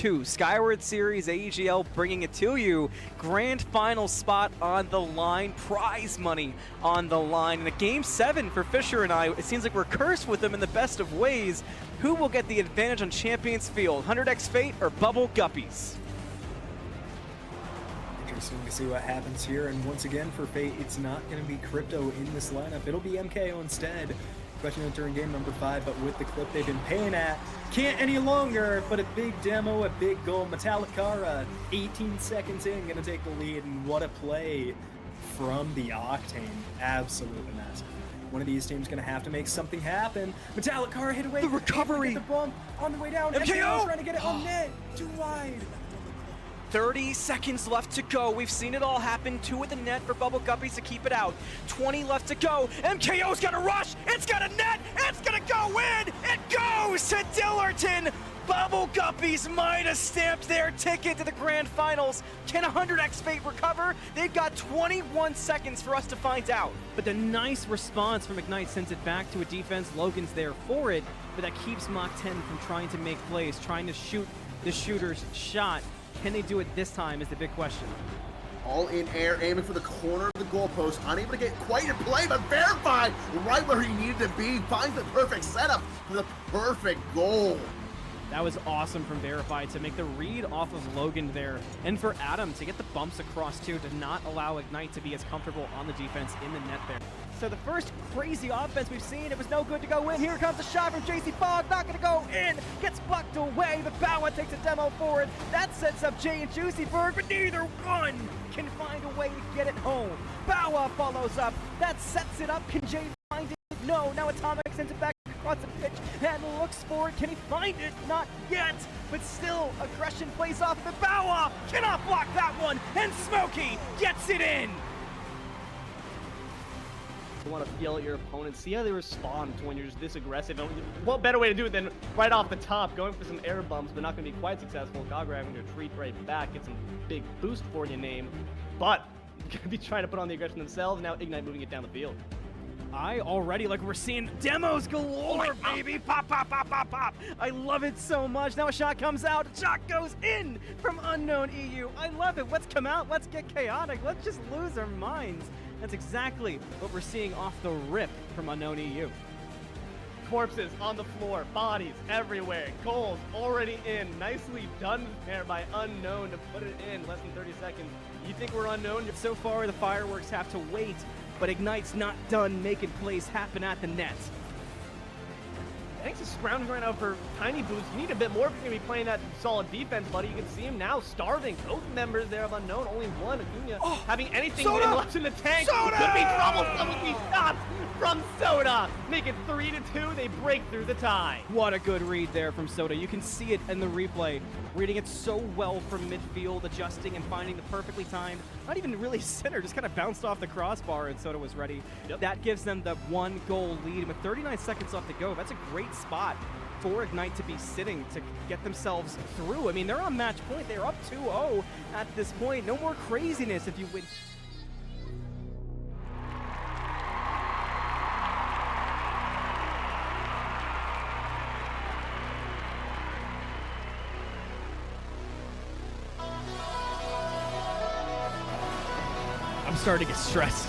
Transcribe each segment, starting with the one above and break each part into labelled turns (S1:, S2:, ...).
S1: 2, Skyward Series AEGL bringing it to you. Grand final spot on the line, prize money on the line. And a Game 7 for Fisher and I, it seems like we're cursed with them in the best of ways. Who will get the advantage on Champions Field, 100x Fate or Bubble Guppies?
S2: Interesting to see what happens here, and once again for Fate, it's not going to be Crypto in this lineup. It'll be MKO instead. Especially during game number 5, but with the clip they've been paying at, can't any longer, but a big demo, a big goal. Metallic Cara, 18 seconds in, gonna take the lead, and what a play from the Octane. Absolutely massive. One of these teams gonna have to make something happen. Metallic Cara hit away.
S1: The recovery.
S2: The bump on the way down.
S1: MKO
S2: trying to get it on net, too wide.
S1: 30 seconds left to go. We've seen it all happen. 2 at the net for Bubble Guppies to keep it out. 20 left to go. MKO's gonna rush. It's gonna net. It's gonna go in. It goes to Dillerton. Bubble Guppies might have stamped their ticket to the grand finals. Can 100x Fate recover? They've got 21 seconds for us to find out. But the nice response from Ignite sends it back to a defense. Logan's there for it, but that keeps Mach 10 from trying to make plays, trying to shoot the shooter's shot. Can they do it this time is the big question.
S3: All in air, aiming for the corner of the goalpost, unable to get quite in play, but Verify right where he needed to be, finds the perfect setup for the perfect goal.
S1: That was awesome from Verify to make the read off of Logan there, and for Adam to get the bumps across too, to not allow Ignite to be as comfortable on the defense in the net there. So the first crazy offense we've seen, it was no good to go in. Here comes a shot from JC Fogg, not gonna go in, gets blocked away, but Bawa takes a demo forward. That sets up Jay and Juicyberg, but neither one can find a way to get it home. Bawa follows up, that sets it up. Can Jay find it? No, now Atomic sends it back across the pitch and looks for it. Can he find it? Not yet, but still aggression plays off the Bawa. Cannot block that one, and Smokey gets it in.
S4: You want to feel your opponents, see how they respond to when you're just this aggressive. And what better way to do it than right off the top, going for some air bumps, but not going to be quite successful. Gogger having to retreat right back, get some big boost for your name, but going to be trying to put on the aggression themselves. Now Ignite moving it down the field.
S1: I already, like, we're seeing demos galore, baby. Pop, pop, pop, pop, pop. I love it so much. Now a shot comes out. A shot goes in from Unknown EU. I love it. Let's come out. Let's get chaotic. Let's just lose our minds. That's exactly what we're seeing off the rip from Unknown EU.
S4: Corpses on the floor, bodies everywhere, goals already in. Nicely done there by Unknown to put it in less than 30 seconds. You think we're Unknown?
S1: So far, the fireworks have to wait, but Ignite's not done making plays happen at the net.
S4: Thanks to scrounging right now for tiny boosts. You need a bit more if you're going to be playing that solid defense, buddy. You can see him now starving. Both members there of Unknown, only one. Acuna having anything left in the tank.
S1: Soda!
S4: Could be troublesome with these shots from Soda. Make it 3-2. They break through the tie.
S1: What a good read there from Soda. You can see it in the replay. Reading it so well from midfield, adjusting and finding the perfectly timed, not even really center, just kind of bounced off the crossbar and Soda was ready.
S4: Yep.
S1: That gives them the 1-goal lead with 39 seconds left to go. That's a great spot for Ignite to be sitting to get themselves through. I mean, they're on match point. They're up 2-0 at this point. No more craziness if you win. I'm starting to get stressed.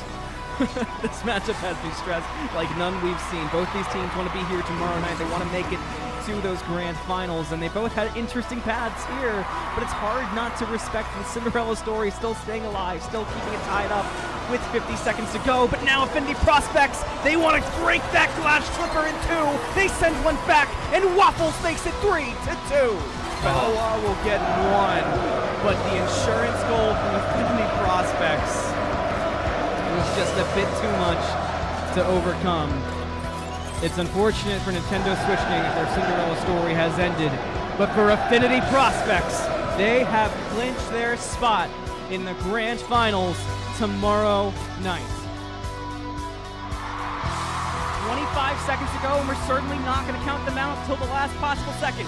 S1: This matchup has me stressed like none we've seen. Both these teams want to be here tomorrow night. They want to make it to those grand finals, and they both had interesting paths here, but it's hard not to respect the Cinderella story still staying alive, still keeping it tied up with 50 seconds to go. But now Affinity Prospects, they want to break that glass slipper in two. They send one back, and Waffles makes it 3-2. Bawa will get one, but the insurance goal from Affinity Prospects was just a bit too much to overcome. It's unfortunate for Nintendo Switch King that their Cinderella story has ended, but for Affinity Prospects, they have clinched their spot in the grand finals tomorrow night. 25 seconds to go, and we're certainly not going to count them out until the last possible second.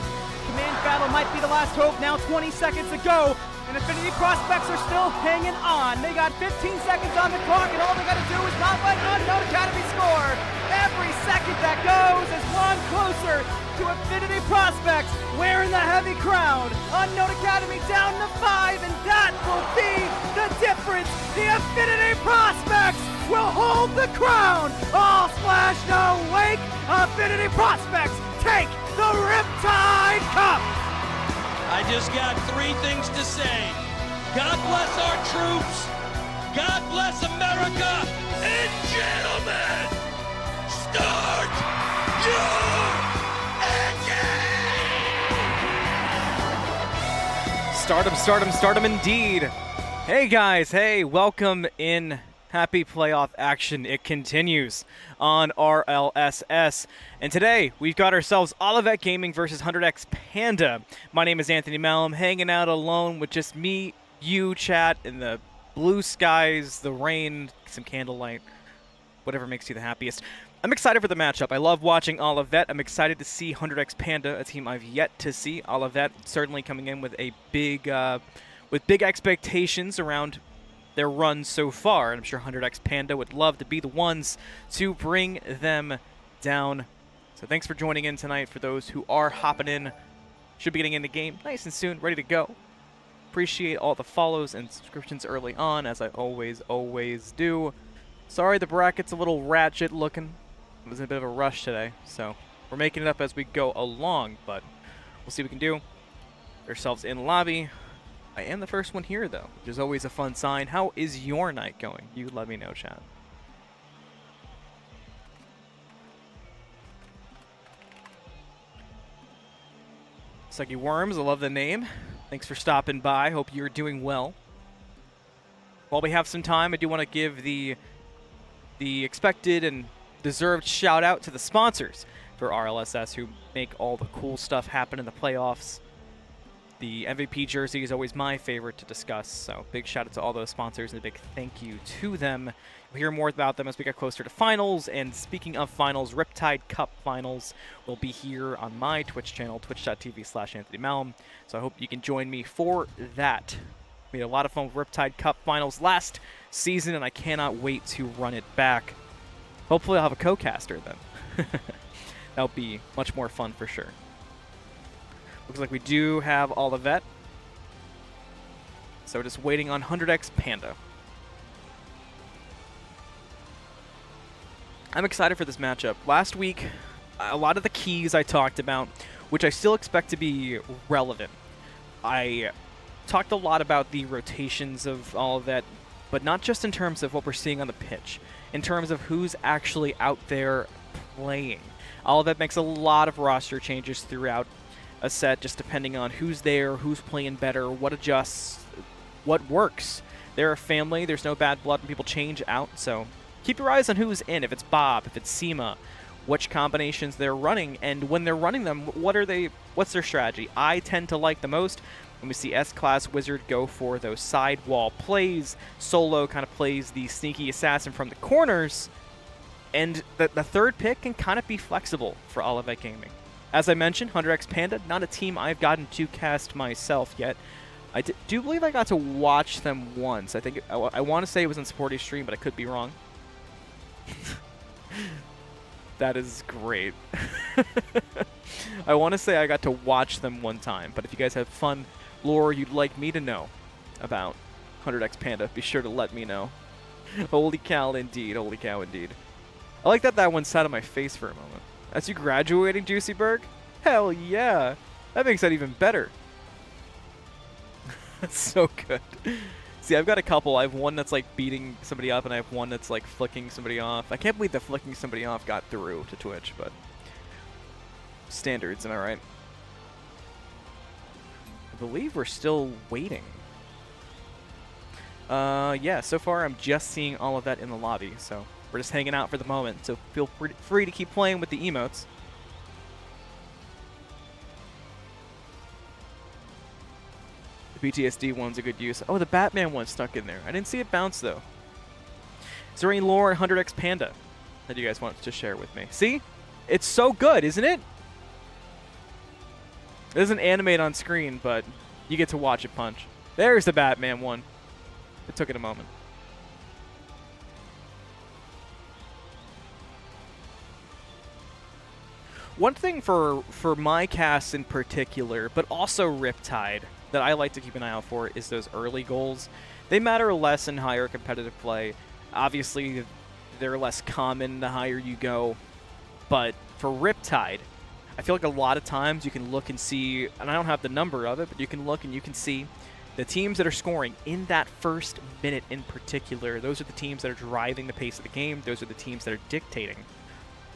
S1: Command battle might be the last hope. Now 20 seconds to go, and Affinity Prospects are still hanging on. They got 15 seconds on the clock, and all they got to do is not let Unknown Academy score. Every second that goes is one closer to Affinity Prospects wearing the heavy crown. Unknown Academy down to 5, and that will be the difference. The Affinity Prospects will hold the crown. All splash, no wake. Affinity Prospects take the Riptide Cup.
S5: I just got 3 things to say. God bless our troops. God bless America. And gentlemen, start your engine!
S1: Stardom indeed. Hey guys, hey, welcome in. Happy playoff action. It continues on RLSS. And today, we've got ourselves Olivett Gaming versus 100x Panda. My name is Anthony Malum, hanging out alone with just me, you, chat, in the blue skies, the rain, some candlelight, whatever makes you the happiest. I'm excited for the matchup. I love watching Olivett. I'm excited to see 100x Panda, a team I've yet to see. Olivett certainly coming in with a big expectations around their run so far, and I'm sure 100x Panda would love to be the ones to bring them down. So thanks for joining in tonight. For those who are hopping in, should be getting in the game nice and soon, ready to go. Appreciate all the follows and subscriptions early on, as I always do. Sorry the bracket's a little ratchet looking. It was in a bit of a rush today, so we're making it up as we go along, but we'll see what we can do. Ourselves in lobby. I am the first one here, though, which is always a fun sign. How is your night going? You let me know, chat. Sucky Worms, I love the name. Thanks for stopping by. Hope you're doing well. While we have some time, I do want to give the expected and deserved shout out to the sponsors for RLSS who make all the cool stuff happen in the playoffs. The MVP jersey is always my favorite to discuss, so big shout out to all those sponsors and a big thank you to them. We'll hear more about them as we get closer to finals, and speaking of finals, Riptide Cup finals will be here on my Twitch channel, twitch.tv/AnthonyMalum, so I hope you can join me for that. We had a lot of fun with Riptide Cup finals last season, and I cannot wait to run it back. Hopefully I'll have a co-caster then. That'll be much more fun for sure. Looks like we do have Olivett. So we're just waiting on 100x Panda. I'm excited for this matchup. Last week, a lot of the keys I talked about, which I still expect to be relevant. I talked a lot about the rotations of Olivett, but not just in terms of what we're seeing on the pitch, in terms of who's actually out there playing. Olivett makes a lot of roster changes throughout a set, just depending on who's there, who's playing better, what adjusts, what works. They're a family, there's no bad blood when people change out, so keep your eyes on who's in, if it's Bob, if it's Seema, which combinations they're running, and when they're running them, what's their strategy? I tend to like the most when we see S-Class Wizard go for those sidewall plays. Solo kind of plays the sneaky assassin from the corners, and the third pick can kind of be flexible for Olivett Gaming. As I mentioned, 100x Panda, not a team I've gotten to cast myself yet. I do believe I got to watch them once. I think I want to say it was on Sporty's stream, but I could be wrong. That is great. I want to say I got to watch them one time, but if you guys have fun lore you'd like me to know about 100x Panda, be sure to let me know. Holy cow indeed, holy cow indeed. I like that one sat on my face for a moment. That's you graduating, Juicyberg? Hell yeah! That makes that even better. That's so good. See, I've got a couple. I have one that's like beating somebody up, and I have one that's like flicking somebody off. I can't believe the flicking somebody off got through to Twitch, but standards, am I right? I believe we're still waiting. Yeah, so far I'm just seeing all of that in the lobby, so we're just hanging out for the moment, so feel free to keep playing with the emotes. The PTSD one's a good use. Oh, the Batman one's stuck in there. I didn't see it bounce, though. Is there any lore on 100x Panda that you guys want to share with me? See? It's so good, isn't it? It doesn't animate on screen, but you get to watch it punch. There's the Batman one. It took it a moment. One thing for my cast in particular, but also Riptide, that I like to keep an eye out for is those early goals. They matter less in higher competitive play. Obviously, they're less common the higher you go. But for Riptide, I feel like a lot of times you can look and see, and I don't have the number of it, but you can look and you can see the teams that are scoring in that first minute in particular. Those are the teams that are driving the pace of the game. Those are the teams that are dictating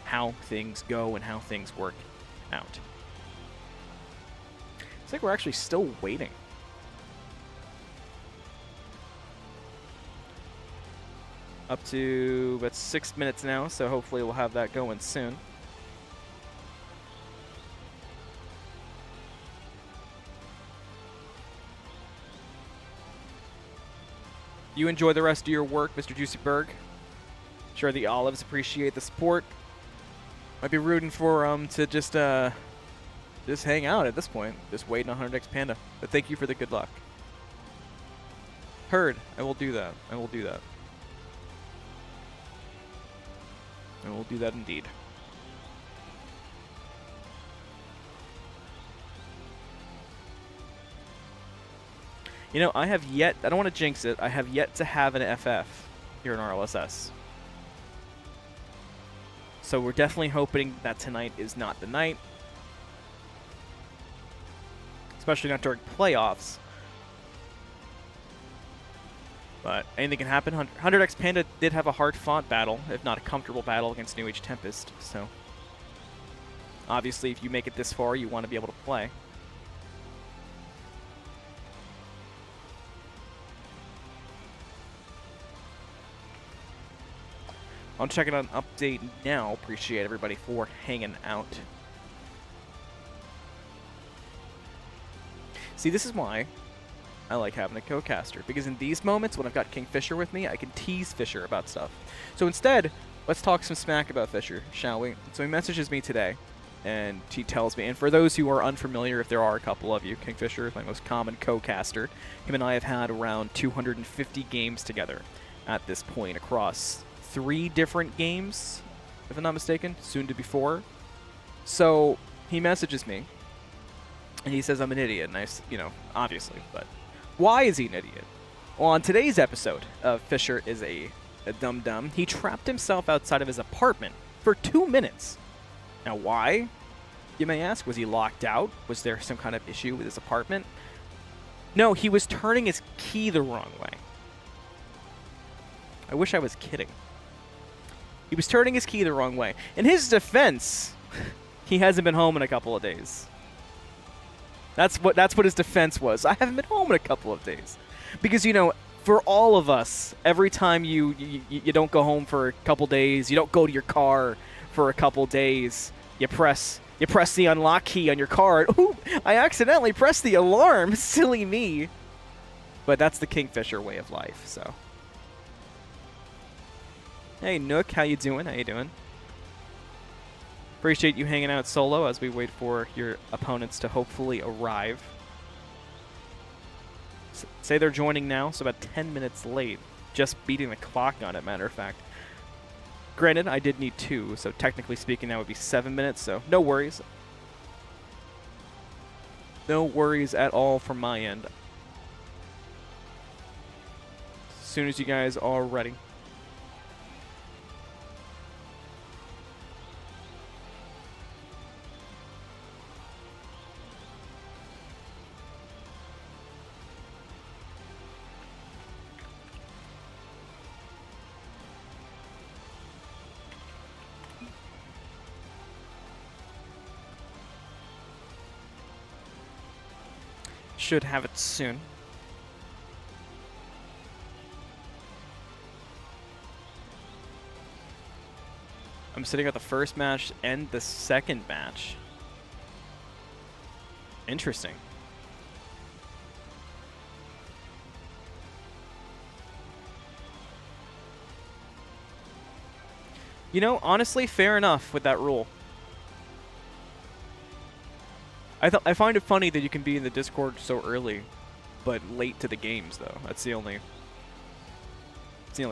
S1: how things go and how things work out. It's like we're actually still waiting. Up to about 6 minutes now, so hopefully we'll have that going soon. You enjoy the rest of your work, Mr. Juicy Berg. Sure the Olives appreciate the support. Might be rooting for to just hang out at this point, just waiting on 100x Panda. But thank you for the good luck. Heard. I will do that. I will do that. I will do that indeed. You know, I have yet, I don't want to jinx it, I have yet to have an FF here in RLSS. So we're definitely hoping that tonight is not the night. Especially not during playoffs. But anything can happen. 100x Panda did have a hard-fought battle, if not a comfortable battle, against New Age Tempest. So obviously, if you make it this far, you want to be able to play. I'm checking on an update now. Appreciate everybody for hanging out. See, this is why I like having a co-caster, because in these moments when I've got Kingfisher with me, I can tease Fisher about stuff. So instead, let's talk some smack about Fisher, shall we? So he messages me today, and he tells me, and for those who are unfamiliar, if there are a couple of you, Kingfisher is my most common co-caster. Him and I have had around 250 games together at this point across 3 different games, if I'm not mistaken, soon to be 4. So he messages me, and he says I'm an idiot, and you know, obviously, but why is he an idiot? Well, on today's episode of Fisher is a dum-dum, he trapped himself outside of his apartment for 2 minutes. Now, why? You may ask, was he locked out? Was there some kind of issue with his apartment? No, he was turning his key the wrong way. I wish I was kidding. He was turning his key the wrong way. In his defense, he hasn't been home in a couple of days. That's what his defense was. I haven't been home in a couple of days. Because, you know, for all of us, every time you don't go home for a couple days, you don't go to your car for a couple days, you press the unlock key on your car. Ooh, I accidentally pressed the alarm. Silly me. But that's the Kingfisher way of life, so. Hey, Nook, how you doing? How you doing? Appreciate you hanging out solo as we wait for your opponents to hopefully arrive. Say they're joining now, so about 10 minutes late. Just beating the clock on it, matter of fact. Granted, I did need 2, so technically speaking that would be 7 minutes, so no worries. No worries at all from my end. As soon as you guys are ready. Should have it soon. I'm sitting at the first match and the second match. Interesting. You know, honestly, fair enough with that rule. I find it funny that you can be in the Discord so early, but late to the games, though. That's the only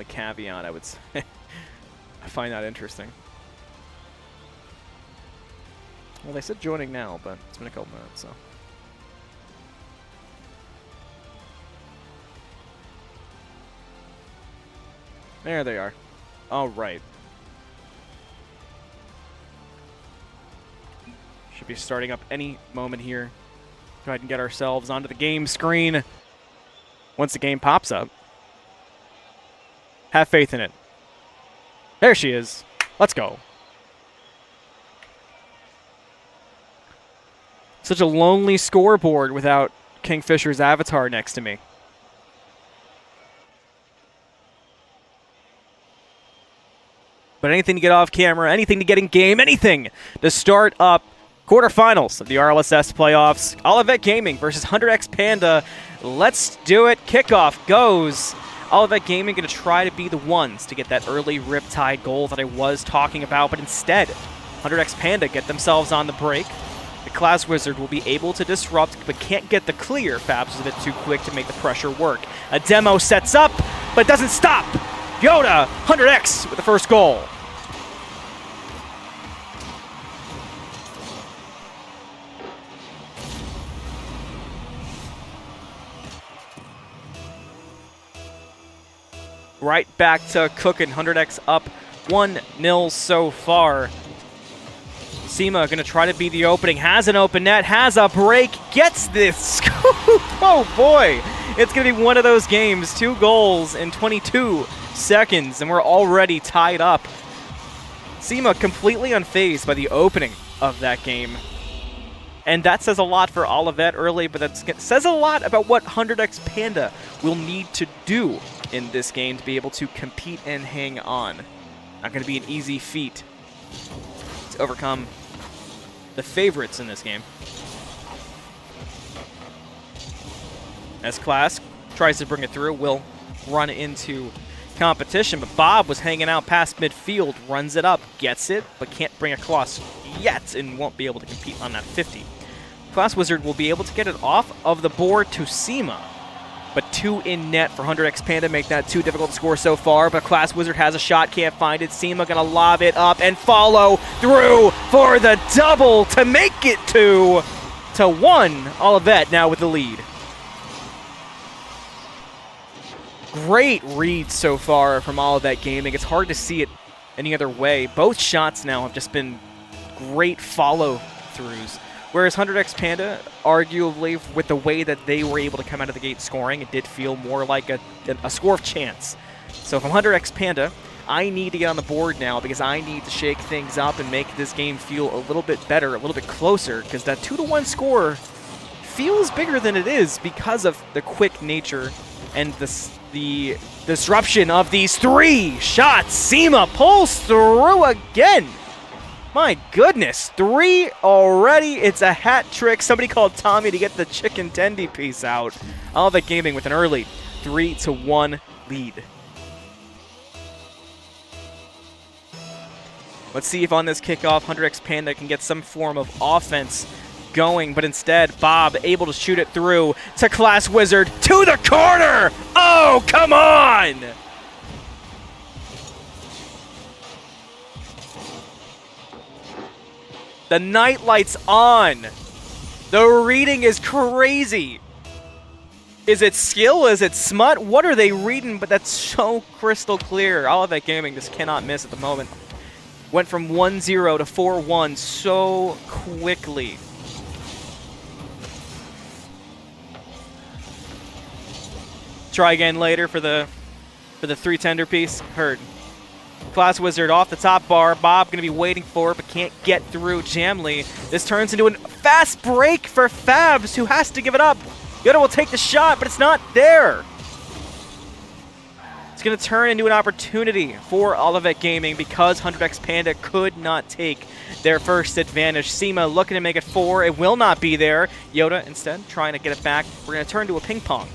S1: caveat I would say. I find that interesting. Well, they said joining now, but it's been a couple minutes, so. There they are. All right. Should be starting up any moment here. Go ahead and get ourselves onto the game screen once the game pops up. Have faith in it. There she is. Let's go. Such a lonely scoreboard without Kingfisher's avatar next to me. But anything to get off camera, anything to get in game, anything to start up quarterfinals of the RLSS playoffs. Olivett Gaming versus 100x Panda. Let's do it. Kickoff goes. Olivett Gaming going to try to be the ones to get that early Riptide goal that I was talking about, but instead, 100x Panda get themselves on the break. The Class Wizard will be able to disrupt, but can't get the clear. Fabs is a bit too quick to make the pressure work. A demo sets up, but doesn't stop. Yoda, 100x with the first goal. Right back to cooking. 100x up 1-0 so far. Seema going to try to be the opening. Has an open net. Has a break. Gets this scoop. Oh boy. It's going to be one of those games. 2 goals in 22 seconds. And we're already tied up. Seema completely unfazed by the opening of that game. And that says a lot for Olivett early, but that says a lot about what 100x Panda will need to do in this game to be able to compete and hang on. Not going to be an easy feat to overcome the favorites in this game. As Class tries to bring it through, will run into competition, but Bob was hanging out past midfield, runs it up, gets it, but can't bring across yet and won't be able to compete on that 50. Class Wizard will be able to get it off of the board to Seema, but 2 in net for 100x Panda make that too difficult to score so far, but Class Wizard has a shot, can't find it. Seema gonna lob it up and follow through for the double to make it 2-1. Olivett now with the lead. Great read so far from Olivett Gaming. It's hard to see it any other way. Both shots now have just been great follow-throughs. Whereas 100x Panda, arguably, with the way that they were able to come out of the gate scoring, it did feel more like a score of chance. So from 100x Panda, I need to get on the board now because I need to shake things up and make this game feel a little bit better, a little bit closer, because that 2-1 score feels bigger than it is because of the quick nature and the disruption of these 3 shots. Seema pulls through again. My goodness, 3 already. It's a hat trick. Somebody called Tommy to get the chicken tendy piece out. Olivett Gaming with an early 3-1 lead. Let's see if on this kickoff, 100x Panda can get some form of offense going, but instead, Bob able to shoot it through to Class Wizard to the corner. Oh, come on! The night light's on. The reading is crazy. Is it skill? Is it smut? What are they reading? But that's so crystal clear. Olivett Gaming just cannot miss at the moment. Went from 1-0 to 4-1 so quickly. Try again later for the 3-tender piece. Heard. Class Wizard off the top bar. Bob going to be waiting for it, but can't get through Jamley. This turns into a fast break for Fabs, who has to give it up. Yoda will take the shot, but it's not there. It's going to turn into an opportunity for Olivett Gaming because 100x Panda could not take their first advantage. Seema looking to make it 4. It will not be there. Yoda instead trying to get it back. We're going to turn to a ping pong.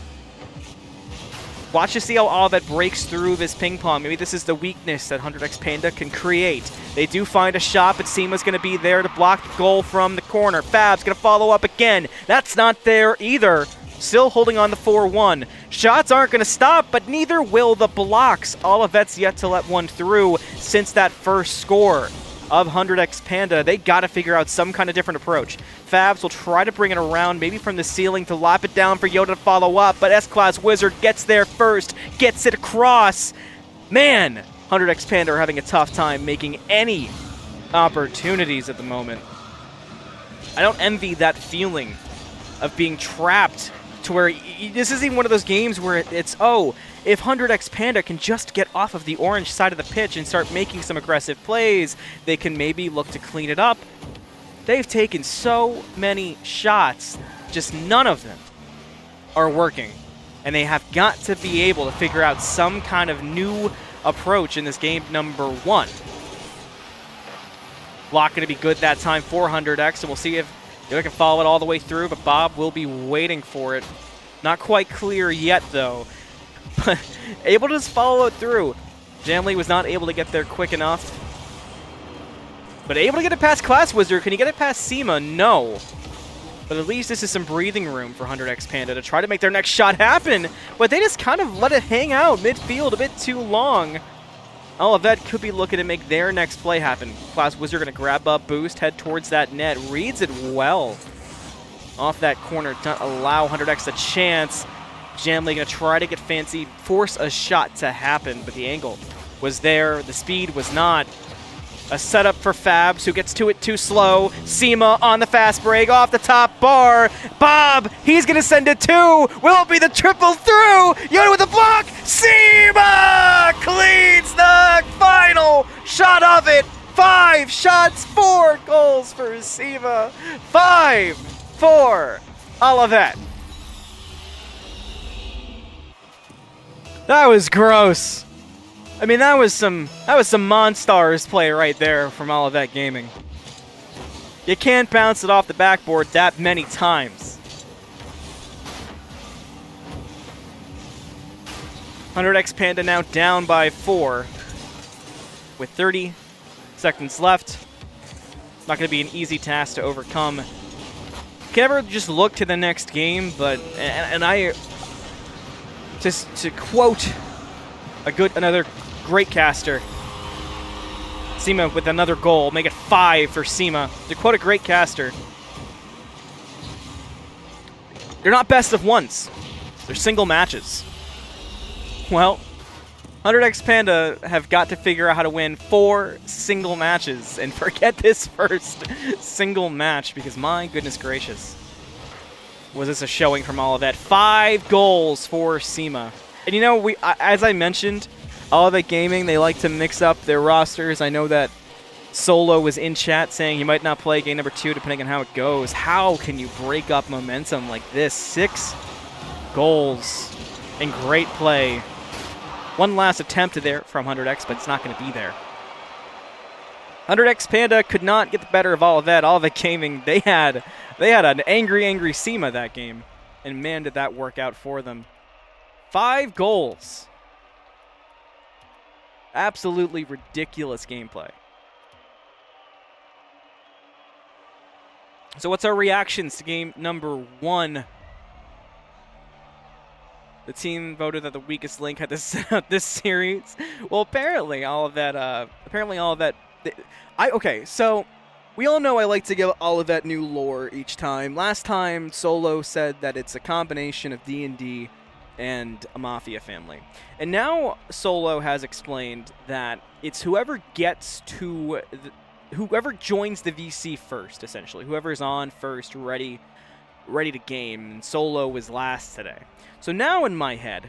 S1: Watch to see how Olivett breaks through this ping pong. Maybe this is the weakness that 100x Panda can create. They do find a shot, but Seema's going to be there to block the goal from the corner. Fab's going to follow up again. That's not there either. Still holding on to 4-1. Shots aren't going to stop, but neither will the blocks. Olivett's yet to let one through since that first score.
S6: of 100x Panda. They got to figure out some kind of different approach. Fabs will try to bring it around, maybe from the ceiling to lop it down for Yoda to follow up, but S-Class Wizard gets there first, gets it across. Man, 100x Panda are having a tough time making any opportunities at the moment. I don't envy that feeling of being trapped to where this isn't even one of those games where it's, oh, if 100x Panda can just get off of the orange side of the pitch and start making some aggressive plays, they can maybe look to clean it up. They've taken so many shots, just none of them are working. And they have got to be able to figure out some kind of new approach in this game number 1. Block going to be good that time for 100x, and we'll see if they can follow it all the way through, but Bob will be waiting for it. Not quite clear yet, though. But able to just follow it through. Jamley was not able to get there quick enough. But able to get it past Class Wizard. Can he get it past Seema? No. But at least this is some breathing room for 100x Panda to try to make their next shot happen. But they just kind of let it hang out midfield a bit too long. Olivett could be looking to make their next play happen. Class Wizard going to grab up boost, head towards that net. Reads it well. Off that corner, don't allow 100x a chance. Jamley going to try to get fancy, force a shot to happen, but the angle was there. The speed was not. A setup for Fabs, who gets to it too slow. Seema on the fast break, off the top bar. Bob, he's going to send it too. Will it be the triple through? Yoda with the block. Seema cleans the final shot of it. 5 shots, 4 goals for Seema. 5 for Olivett. That was gross. I mean, that was some Monstars play right there from Olivett Gaming. You can't bounce it off the backboard that many times. 100x Panda now down by 4 with 30 seconds left. Not going to be an easy task to overcome. Can never just look to the next game, but and I just to quote another great caster, Seema with another goal, make it 5 for Seema. To quote a great caster, they're not best of ones, they're single matches. Well, 100x Panda have got to figure out how to win 4 single matches and forget this first single match, because my goodness gracious, was this a showing from Olivett. 5 goals for Seema. And you know, as I mentioned, Olivett Gaming, they like to mix up their rosters. I know that Solo was in chat saying he might not play game number 2 depending on how it goes. How can you break up momentum like this? 6 goals and great play. One last attempt there from 100x, but it's not going to be there. 100x Panda could not get the better of Olivett. Olivett Gaming, they had an angry Seema that game, and man, did that work out for them. 5 goals. Absolutely ridiculous gameplay. So what's our reactions to game number 1? The team voted that the weakest link had to set out this series. Well, apparently Olivett. Okay, so we all know I like to give Olivett new lore each time. Last time, Solo said that it's a combination of D&D and a Mafia family. And now Solo has explained that it's whoever whoever joins the VC first, essentially. Whoever's on first, ready to game. And Solo was last today. So now in my head,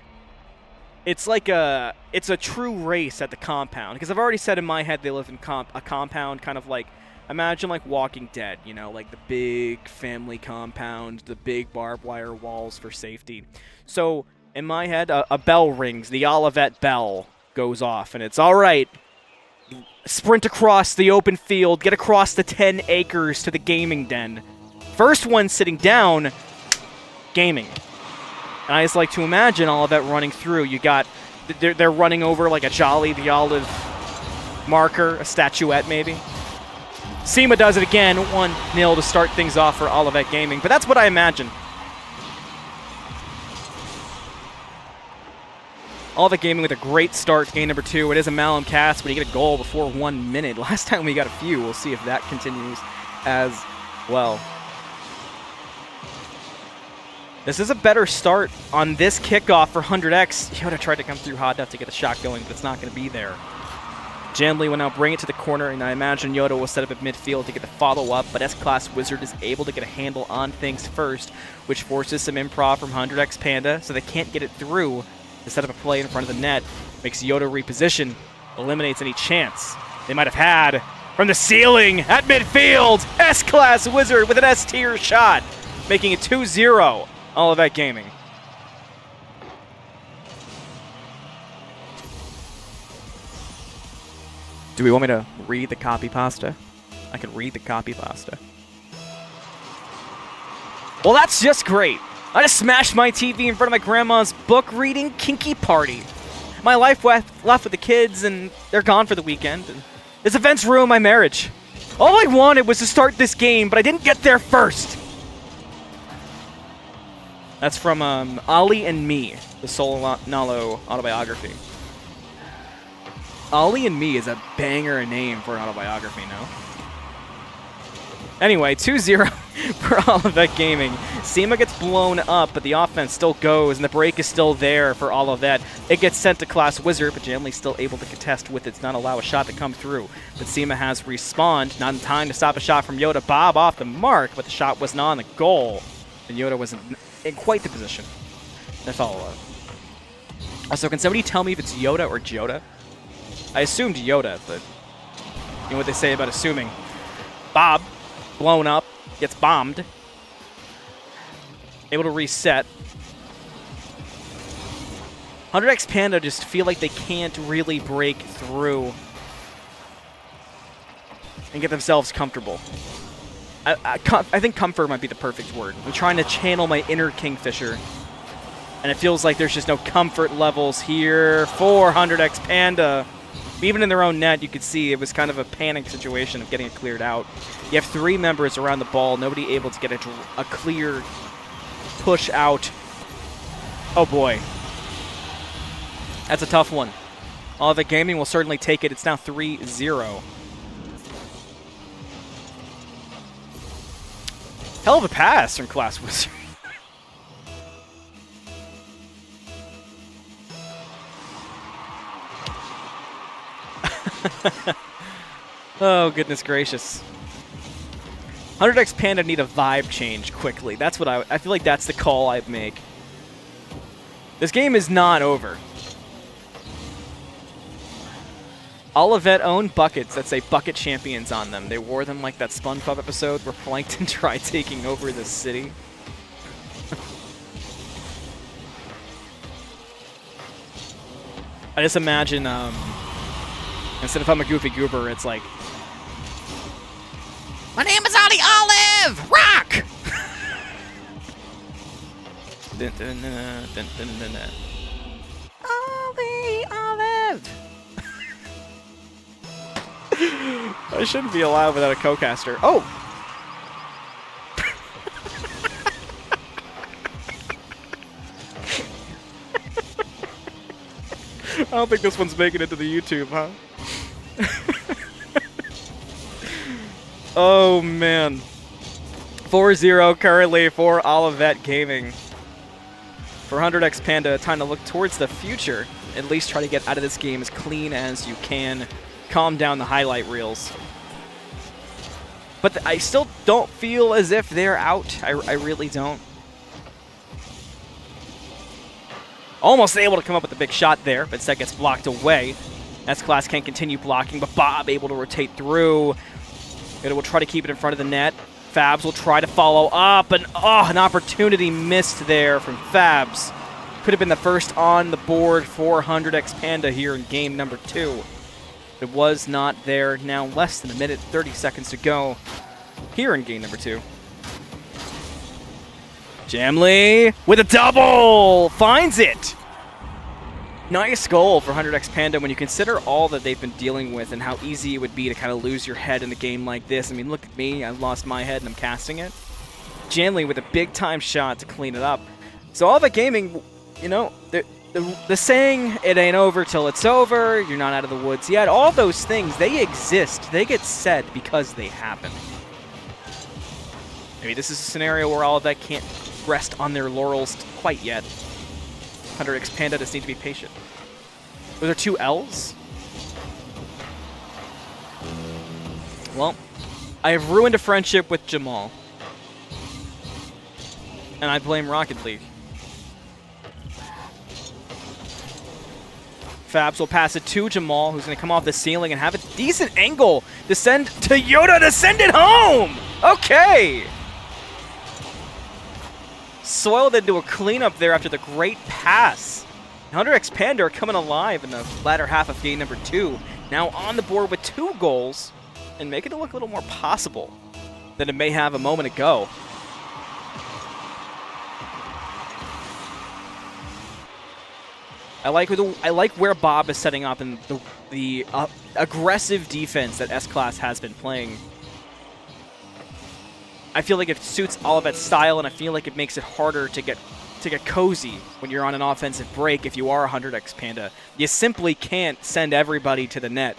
S6: it's like it's a true race at the compound. Because I've already said in my head they live in a compound, kind of like, imagine like Walking Dead, you know, like the big family compound, the big barbed wire walls for safety. So in my head, a bell rings, the Olivett bell goes off, and it's all right. Sprint across the open field, get across the 10 acres to the gaming den. First one sitting down, gaming. And I just like to imagine Olivett running through. You got, they're running over like a Jolly the Olive marker, a statuette maybe. Seema does it again, 1-0 to start things off for Olivett Gaming, but that's what I imagine. Olivett Gaming with a great start to game number 2. It is a Malum cast, but you get a goal before 1 minute. Last time we got a few. We'll see if that continues as well. This is a better start on this kickoff for 100X. Yoda tried to come through hot enough to get the shot going, but it's not going to be there. Jamley will now bring it to the corner, and I imagine Yoda will set up at midfield to get the follow-up, but S-Class Wizard is able to get a handle on things first, which forces some improv from 100X Panda, so they can't get it through to set up a play in front of the net. Makes Yoda reposition, eliminates any chance they might have had from the ceiling at midfield. S-Class Wizard with an S-tier shot, making it 2-0. Olivett Gaming. Do we want me to read the copy pasta? I can read the copy pasta. Well, that's just great. I just smashed my TV in front of my grandma's book reading kinky party. My life left with the kids, and they're gone for the weekend. And this event's ruined my marriage. All I wanted was to start this game, but I didn't get there first. That's from Ali and Me, the Solonalo autobiography. Ollie and Me is a banger name for an autobiography, no? Anyway, 2-0 for Olivett Gaming. SEMA gets blown up, but the offense still goes, and the break is still there for Olivett. It gets sent to Class Wizard, but Jamley's still able to contest with it to not allow a shot to come through. But SEMA has respawned, not in time to stop a shot from Yoda. Bob off the mark, but the shot was not on the goal. And Yoda was in quite the position to follow up. Also, can somebody tell me if it's Yoda or Joda? I assumed Yoda, but you know what they say about assuming. Bob, blown up, gets bombed. Able to reset. 100X Panda just feel like they can't really break through and get themselves comfortable. I think comfort might be the perfect word. I'm trying to channel my inner Kingfisher, and it feels like there's just no comfort levels here for 100X Panda. Even in their own net, you could see it was kind of a panic situation of getting it cleared out. You have 3 members around the ball, nobody able to get a clear push out. Oh boy. That's a tough one. Olivett Gaming will certainly take it. It's now 3-0. Hell of a pass from Class Wizard. Oh, goodness gracious. 100X Panda need a vibe change quickly. That's what I feel like that's the call I'd make. This game is not over. Olivett own buckets that say Bucket Champions on them. They wore them like that SpongeBob episode where Plankton tried taking over the city. I just imagine, instead of I'm a goofy goober, it's like, my name is Ollie Olive! Rock! Dun, dun, dun, dun, dun, dun, dun. Ollie Olive! I shouldn't be allowed without a co-caster. Oh! I don't think this one's making it to the YouTube, huh? Oh, man. 4-0 currently for Olivett Gaming. For 100X Panda, time to look towards the future. At least try to get out of this game as clean as you can. Calm down the highlight reels. But I still don't feel as if they're out. I really don't. Almost able to come up with a big shot there, but instead gets blocked away. S-Class can't continue blocking, but Bob able to rotate through. It will try to keep it in front of the net. Fabs will try to follow up, and an opportunity missed there from Fabs. Could have been the first on the board for 100X Panda here in game number 2. It was not there. Now less than a minute, 30 seconds to go here in game number 2. Jamley with a double! Finds it! Nice goal for 100X Panda when you consider all that they've been dealing with and how easy it would be to kind of lose your head in a game like this. I mean, look at me. I lost my head and I'm casting it. Jamley with a big-time shot to clean it up. So Olivett Gaming, you know, the saying, it ain't over till it's over, you're not out of the woods yet, all those things, they exist. They get said because they happen. Maybe this is a scenario where Olivett can't rest on their laurels quite yet. 100x Panda just need to be patient. Were there 2 L's? Well, I have ruined a friendship with Jamal. And I blame Rocket League. Fabs will pass it to Jamal, who's going to come off the ceiling and have a decent angle to send to Yoda to send it home! Okay! Soiled into a cleanup there after the great pass. 100x Panda are coming alive in the latter half of game number 2. Now on the board with 2 goals and making it look a little more possible than it may have a moment ago. I like where Bob is setting up and the aggressive defense that S-Class has been playing. I feel like it suits Olivett's style, and I feel like it makes it harder to get cozy when you're on an offensive break if you are 100x Panda. You simply can't send everybody to the net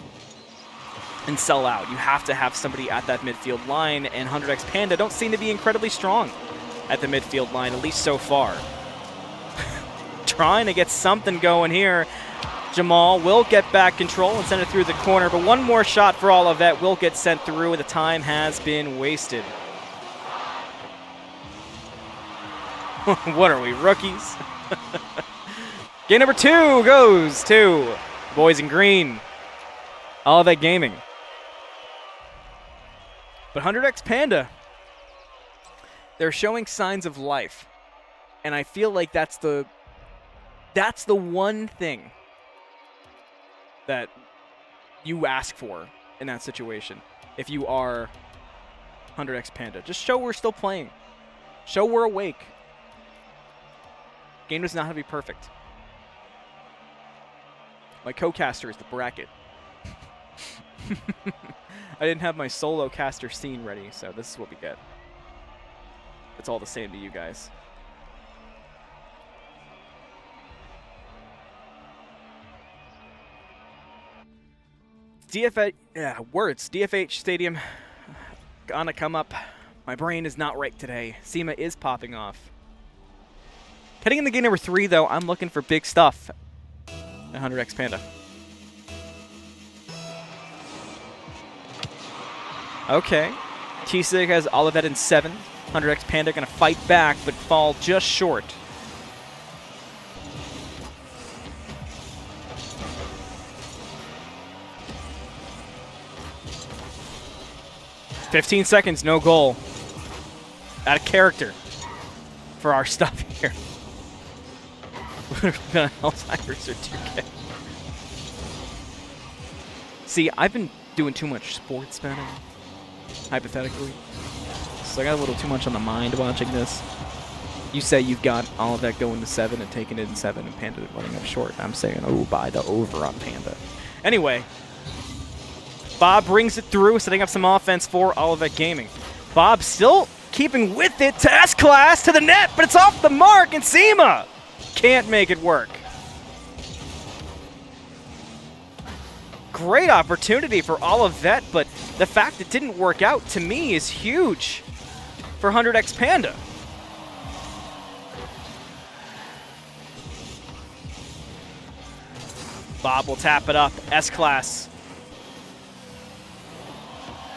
S6: and sell out. You have to have somebody at that midfield line, and 100x Panda don't seem to be incredibly strong at the midfield line, at least so far. Trying to get something going here. Jamal will get back control and send it through the corner, but one more shot for Olivett will get sent through, and the time has been wasted. What are we, rookies? Game number 2 goes to boys in green. Olivett Gaming. But 100x Panda, they're showing signs of life. And I feel like that's the one thing that you ask for in that situation. If you are 100x Panda, just show we're still playing. Show we're awake. Game does not have to be perfect. My co-caster is the bracket. I didn't have my solo caster scene ready, so this is what we get. It's all the same to you guys. DFH Stadium gonna come up. My brain is not right today. SEMA is popping off. Heading into game number 3, though, I'm looking for big stuff at 100x Panda. Okay. T-Sig has Olivett in 7. 100x Panda gonna fight back, but fall just short. "15 seconds, no goal." Out of character for our stuff here. Alzheimer's or 2K. See, I've been doing too much sports betting, hypothetically. So I got a little too much on the mind watching this. You say you've got all of that going to 7 and taking it in 7 and Panda running up short. I'm saying, oh, buy the over on Panda. Anyway, Bob brings it through, setting up some offense for Olivett Gaming. Bob still keeping with it to S-Class, to the net, but it's off the mark, and SEMA can't make it work. Great opportunity for Olivett, but the fact it didn't work out, to me, is huge for 100x Panda. Bob will tap it up. S-Class.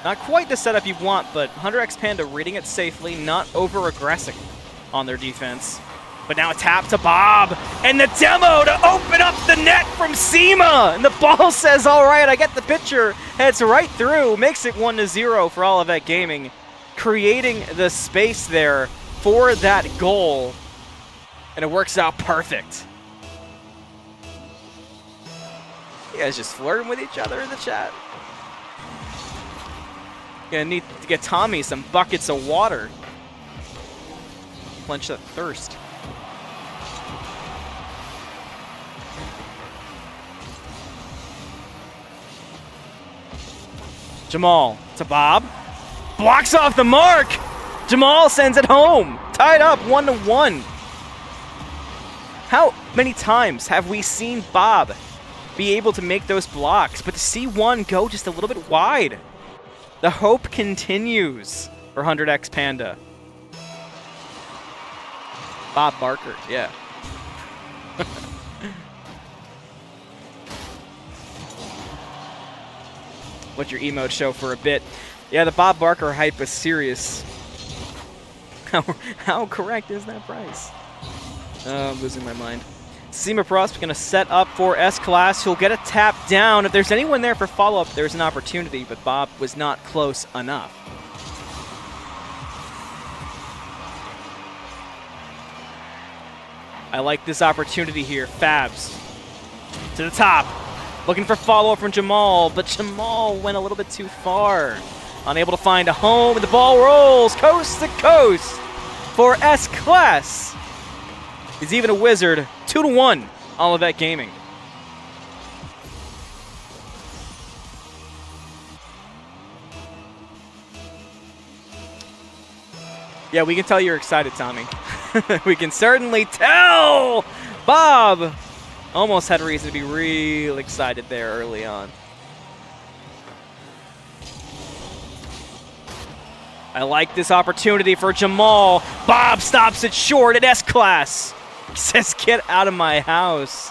S6: Not quite the setup you want, but 100x Panda reading it safely, not over-aggressing on their defense. But now a tap to Bob, and the demo to open up the net from SEMA! And the ball says, all right, I get the picture. Heads right through, makes it 1-0 for Olivett Gaming, creating the space there for that goal. And it works out perfect. You guys just flirting with each other in the chat. Gonna need to get Tommy some buckets of water. Quench that thirst. Jamal to Bob. Blocks off the mark. Jamal sends it home. Tied up 1-1. How many times have we seen Bob be able to make those blocks, but to see one go just a little bit wide? The hope continues for 100X Panda. Bob Barker, yeah. Let your emote show for a bit. Yeah, the Bob Barker hype is serious. How correct is that price? I'm losing my mind. Seema Prost going to set up for S-Class. He'll get a tap down. If there's anyone there for follow-up, there's an opportunity, but Bob was not close enough. I like this opportunity here. Fabs to the top. Looking for follow-up from Jamal, but Jamal went a little bit too far. Unable to find a home, and the ball rolls coast to coast for S-Class. He's even a wizard. 2-1, Olivett Gaming. Yeah, we can tell you're excited, Tommy. We can certainly tell! Bob almost had reason to be real excited there early on. I like this opportunity for Jamal. Bob stops it short at S-Class. He says, get out of my house.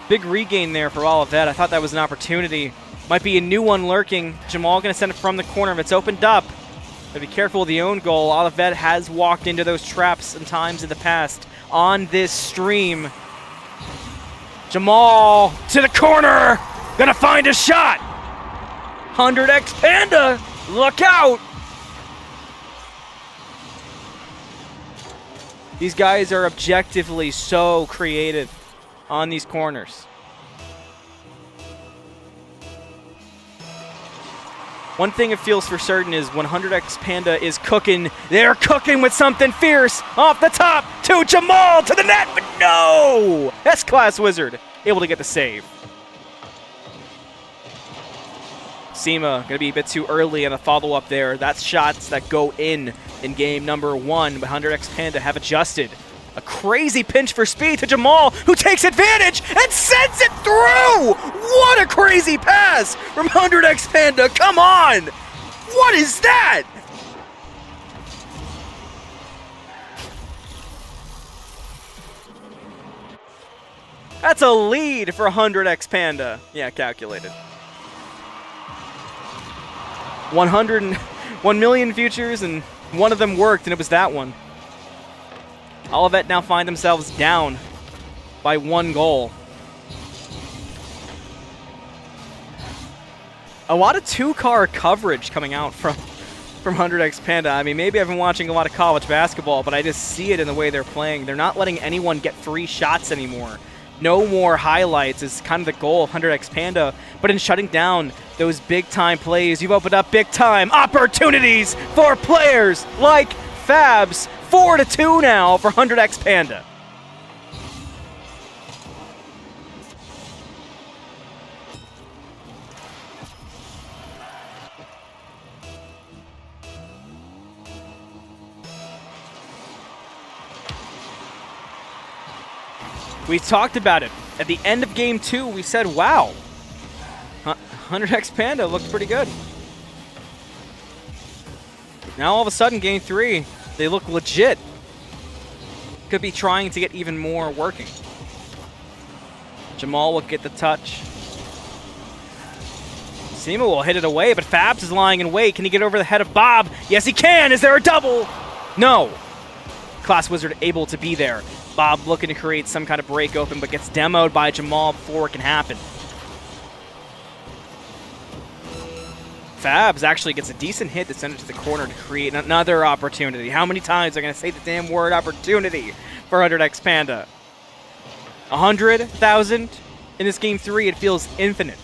S6: Big regain there for Olivett. I thought that was an opportunity. Might be a new one lurking. Jamal going to send it from the corner if it's opened up. But be careful with the own goal. Olivett has walked into those traps in times in the past on this stream. Jamal to the corner. Gonna find a shot. 100X Panda. Look out. These guys are objectively so creative on these corners. One thing it feels for certain is when 100X Panda is cooking, they're cooking with something fierce. Off the top to Jamal to the net, but no! S-Class Wizard able to get the save. Seema going to be a bit too early on a follow-up there. That's shots that go in game number 1, but 100X Panda have adjusted. A crazy pinch for speed to Jamal, who takes advantage and sends it through! What a crazy pass from 100X Panda, come on! What is that? That's a lead for 100X Panda. Yeah, calculated. 1 million futures, and one of them worked, and it was that one. Olivett now find themselves down by 1 goal. A lot of two-car coverage coming out from 100X Panda. I mean, maybe I've been watching a lot of college basketball, but I just see it in the way they're playing. They're not letting anyone get free shots anymore. No more highlights is kind of the goal of 100X Panda, but in shutting down those big-time plays, you've opened up big-time opportunities for players like Fabs. 4-2 now for 100X Panda. We talked about it. At the end of game 2, we said, wow, 100X Panda looked pretty good. Now all of a sudden, game 3, they look legit. Could be trying to get even more working. Jamal will get the touch. Seema will hit it away, but Fabs is lying in wait. Can he get over the head of Bob? Yes, he can. Is there a double? No. Class Wizard able to be there. Bob looking to create some kind of break open, but gets demoed by Jamal before it can happen. Fabs actually gets a decent hit to send it to the corner to create another opportunity. How many times are going to say the damn word opportunity for 100X Panda? 100,000 in this game 3, it feels infinite.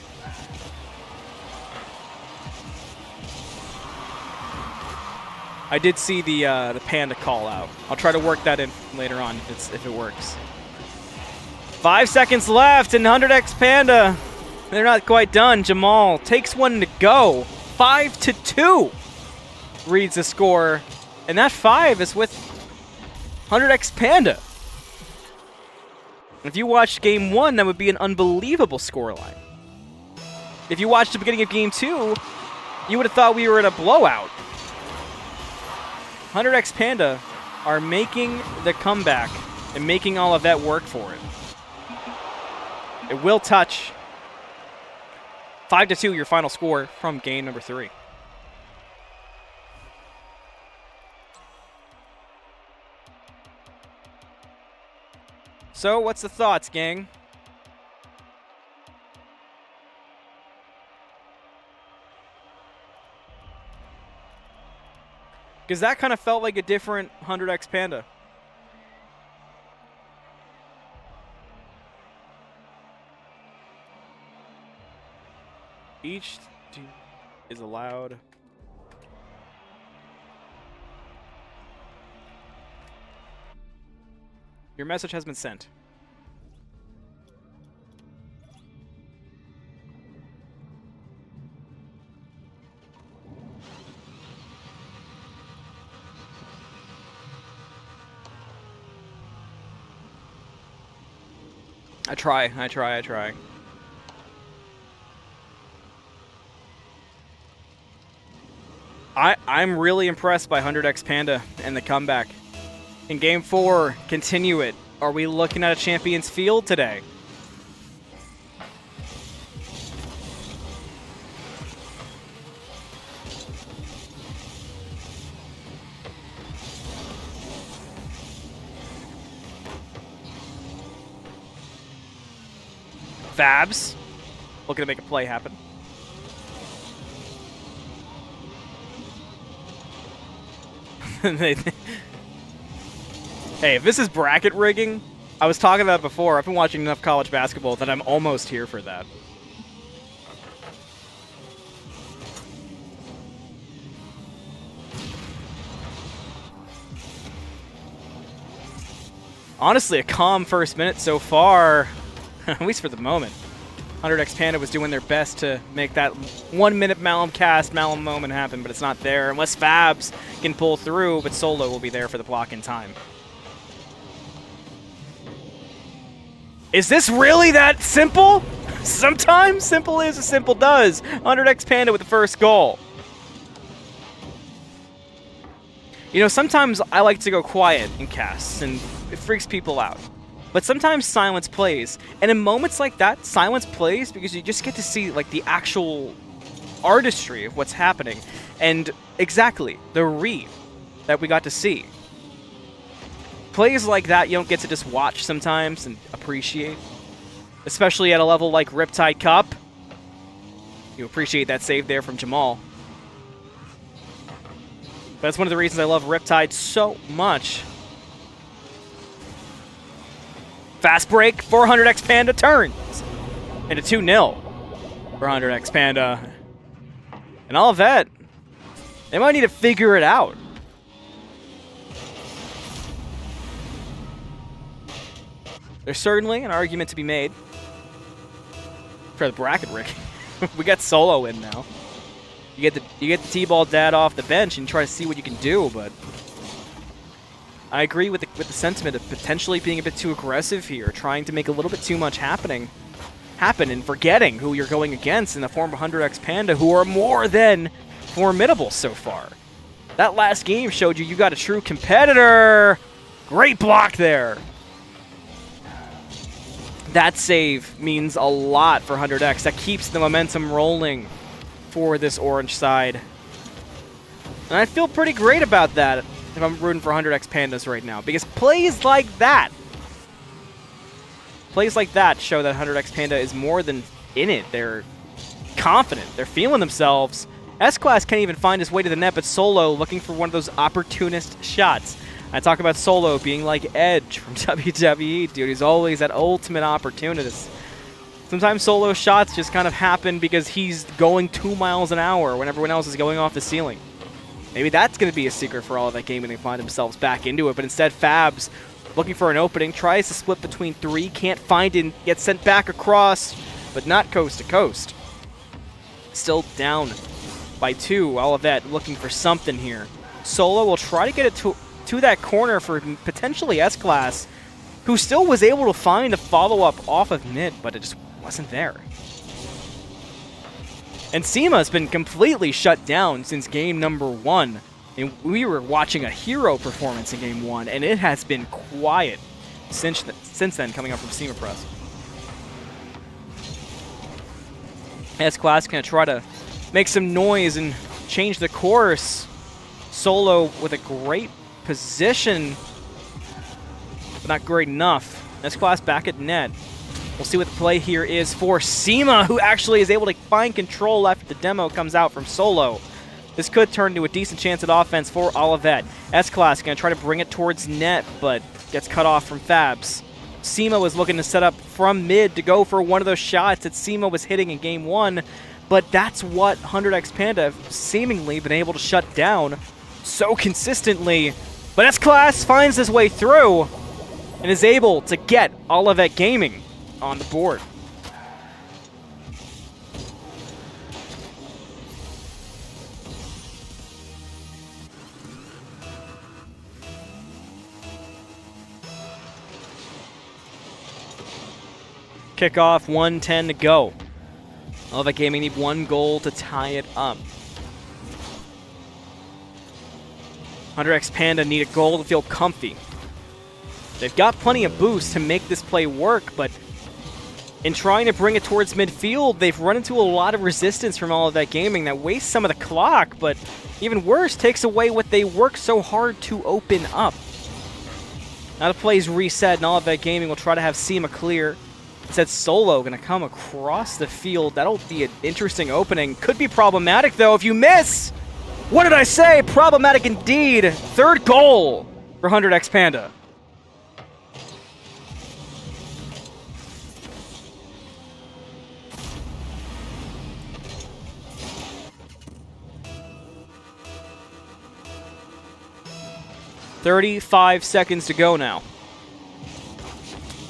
S6: I did see the Panda call out. I'll try to work that in later on if it works. 5 seconds left, and 100X Panda, they're not quite done. Jamal takes one to go. 5-2 reads the score, and that 5 is with 100X Panda. If you watched Game 1, that would be an unbelievable scoreline. If you watched the beginning of Game 2, you would have thought we were in a blowout. 100x Panda are making the comeback and making Olivett work for it. It will touch. 5-2, your final score from game number 3. So, what's the thoughts, gang? Because that kind of felt like a different 100x Panda. Each team is allowed Your message has been sent. I try. I'm really impressed by 100x Panda and the comeback. In Game 4, continue it. Are we looking at a Champions Field today? Fabs, looking to make a play happen. Hey, if this is bracket rigging, I was talking about it before. I've been watching enough college basketball that I'm almost here for that. Honestly, a calm first minute so far, at least for the moment. 100x Panda was doing their best to make that 1 minute Malum cast, Malum moment happen, but it's not there unless Fabs can pull through, but Solo will be there for the block in time. Is this really that simple? Sometimes simple is as simple does. 100x Panda with the first goal. You know, sometimes I like to go quiet in casts, and it freaks people out. But sometimes silence plays, and in moments like that, silence plays because you just get to see like the actual artistry of what's happening, and exactly the read that we got to see. Plays like that you don't get to just watch sometimes and appreciate, especially at a level like Riptide Cup. You appreciate that save there from Jamal. But that's one of the reasons I love Riptide so much. Fast break, 400x Panda turns into 2-0 for 100x Panda. And Olivett, they might need to figure it out. There's certainly an argument to be made for the bracket rig. We got Solo in now. You get the T-ball dad off the bench and try to see what you can do, but I agree with the sentiment of potentially being a bit too aggressive here, trying to make a little bit too much happen and forgetting who you're going against in the form of 100x Panda, who are more than formidable so far. That last game showed you got a true competitor. Great block there. That save means a lot for 100x. That keeps the momentum rolling for this orange side. And I feel pretty great about that if I'm rooting for 100x Pandas right now, because plays like that show that 100x Panda is more than in it. They're confident. They're feeling themselves. S-Class can't even find his way to the net, but Solo looking for one of those opportunist shots. I talk about Solo being like Edge from WWE, dude. He's always that ultimate opportunist. Sometimes Solo shots just kind of happen because he's going 2 miles an hour when everyone else is going off the ceiling. Maybe that's going to be a secret for all of that game and they find themselves back into it. But instead, Fabs, looking for an opening, tries to split between 3, can't find it, gets sent back across, but not coast to coast. Still down by 2. Olivett looking for something here. Solo will try to get it to that corner for potentially S-Class, who still was able to find a follow-up off of mid, but it just wasn't there. And SEMA has been completely shut down since game number 1. And we were watching a hero performance in game 1, and it has been quiet since then coming up from SEMA Press. S-Class going to try to make some noise and change the course. Solo with a great position, but not great enough. S-Class back at net. We'll see what the play here is for SEMA, who actually is able to find control after the demo comes out from Solo. This could turn into a decent chance at offense for Olivett. S-Class going to try to bring it towards net, but gets cut off from Fabs. SEMA was looking to set up from mid to go for one of those shots that SEMA was hitting in game 1, but that's what 100x Panda have seemingly been able to shut down so consistently. But S-Class finds his way through and is able to get Olivett Gaming on the board. Kickoff, 1:10 to go. Olivett Gaming need 1 goal to tie it up. 100x Panda need a goal to feel comfy. They've got plenty of boost to make this play work, but in trying to bring it towards midfield, they've run into a lot of resistance from Olivett Gaming that wastes some of the clock, but even worse, takes away what they work so hard to open up. Now the play's reset, and Olivett Gaming will try to have SEMA clear. Instead, Solo going to come across the field. That'll be an interesting opening. Could be problematic, though, if you miss. What did I say? Problematic indeed. 3rd goal for 100x Panda. "35 seconds to go now.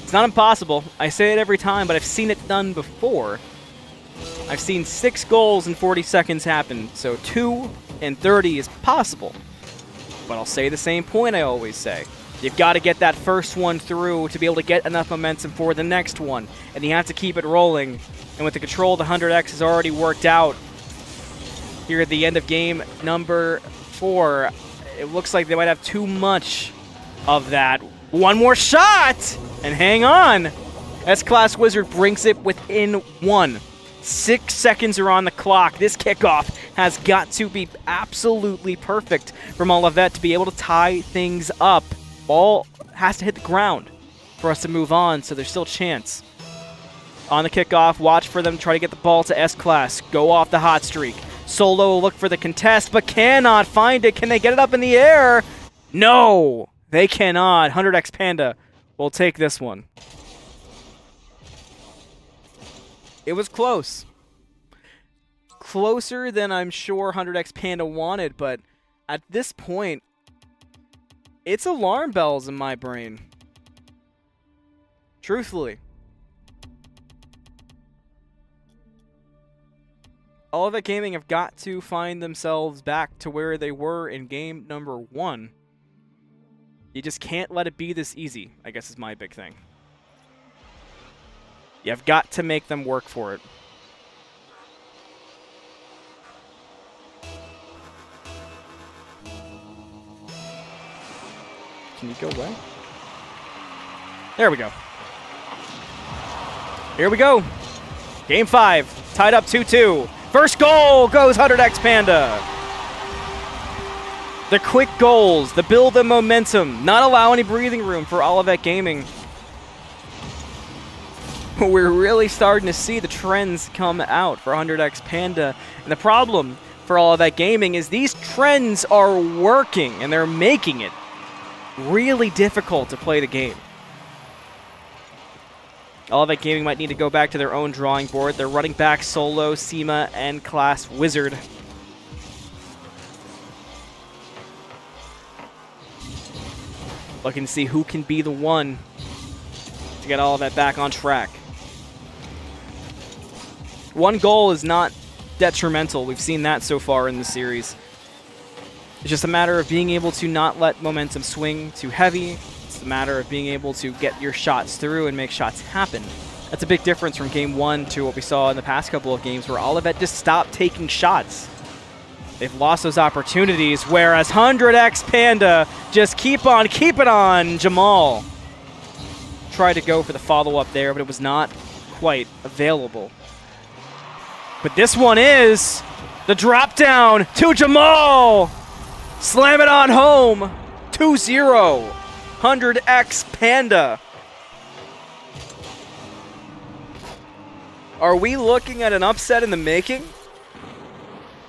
S6: It's not impossible. I say it every time, but I've seen it done before. I've seen 6 goals in 40 seconds happen, so 2 in 30 is possible. But I'll say the same point I always say. You've got to get that first one through to be able to get enough momentum for the next one, and you have to keep it rolling. And with the control the 100x has already worked out here at the end of game number 4, it looks like they might have too much of that. One more shot! And hang on! S-Class Wizard brings it within 1. 6 seconds are on the clock. This kickoff has got to be absolutely perfect from Olivett to be able to tie things up. Ball has to hit the ground for us to move on, so there's still a chance. On the kickoff, watch for them to try to get the ball to S-Class. Go off the hot streak. Solo will look for the contest, but cannot find it. Can they get it up in the air? No, they cannot. 100x Panda will take this one. It was close. Closer than I'm sure 100x Panda wanted, but at this point, it's alarm bells in my brain. Truthfully. Olivett Gaming have got to find themselves back to where they were in game number 1. You just can't let it be this easy, I guess is my big thing. You've got to make them work for it. Can you go away? There we go. Here we go. Game 5, tied up 2-2. First goal goes 100x Panda. The quick goals, the build of momentum, not allow any breathing room for Olivett Gaming. We're really starting to see the trends come out for 100x Panda. And the problem for Olivett Gaming is these trends are working and they're making it really difficult to play the game. Olivett Gaming might need to go back to their own drawing board. They're running back Solo, SEMA, and Class Wizard. Looking to see who can be the one to get Olivett back on track. One goal is not detrimental. We've seen that so far in the series. It's just a matter of being able to not let momentum swing too heavy. It's just a matter of being able to get your shots through and make shots happen. That's a big difference from game 1 to what we saw in the past couple of games where Olivett just stopped taking shots. They've lost those opportunities, whereas 100x Panda just keep on keeping on. Jamal tried to go for the follow-up there, but it was not quite available. But this one is the drop down to Jamal. Slam it on home. 2-0. 100x Panda. Are we looking at an upset in the making?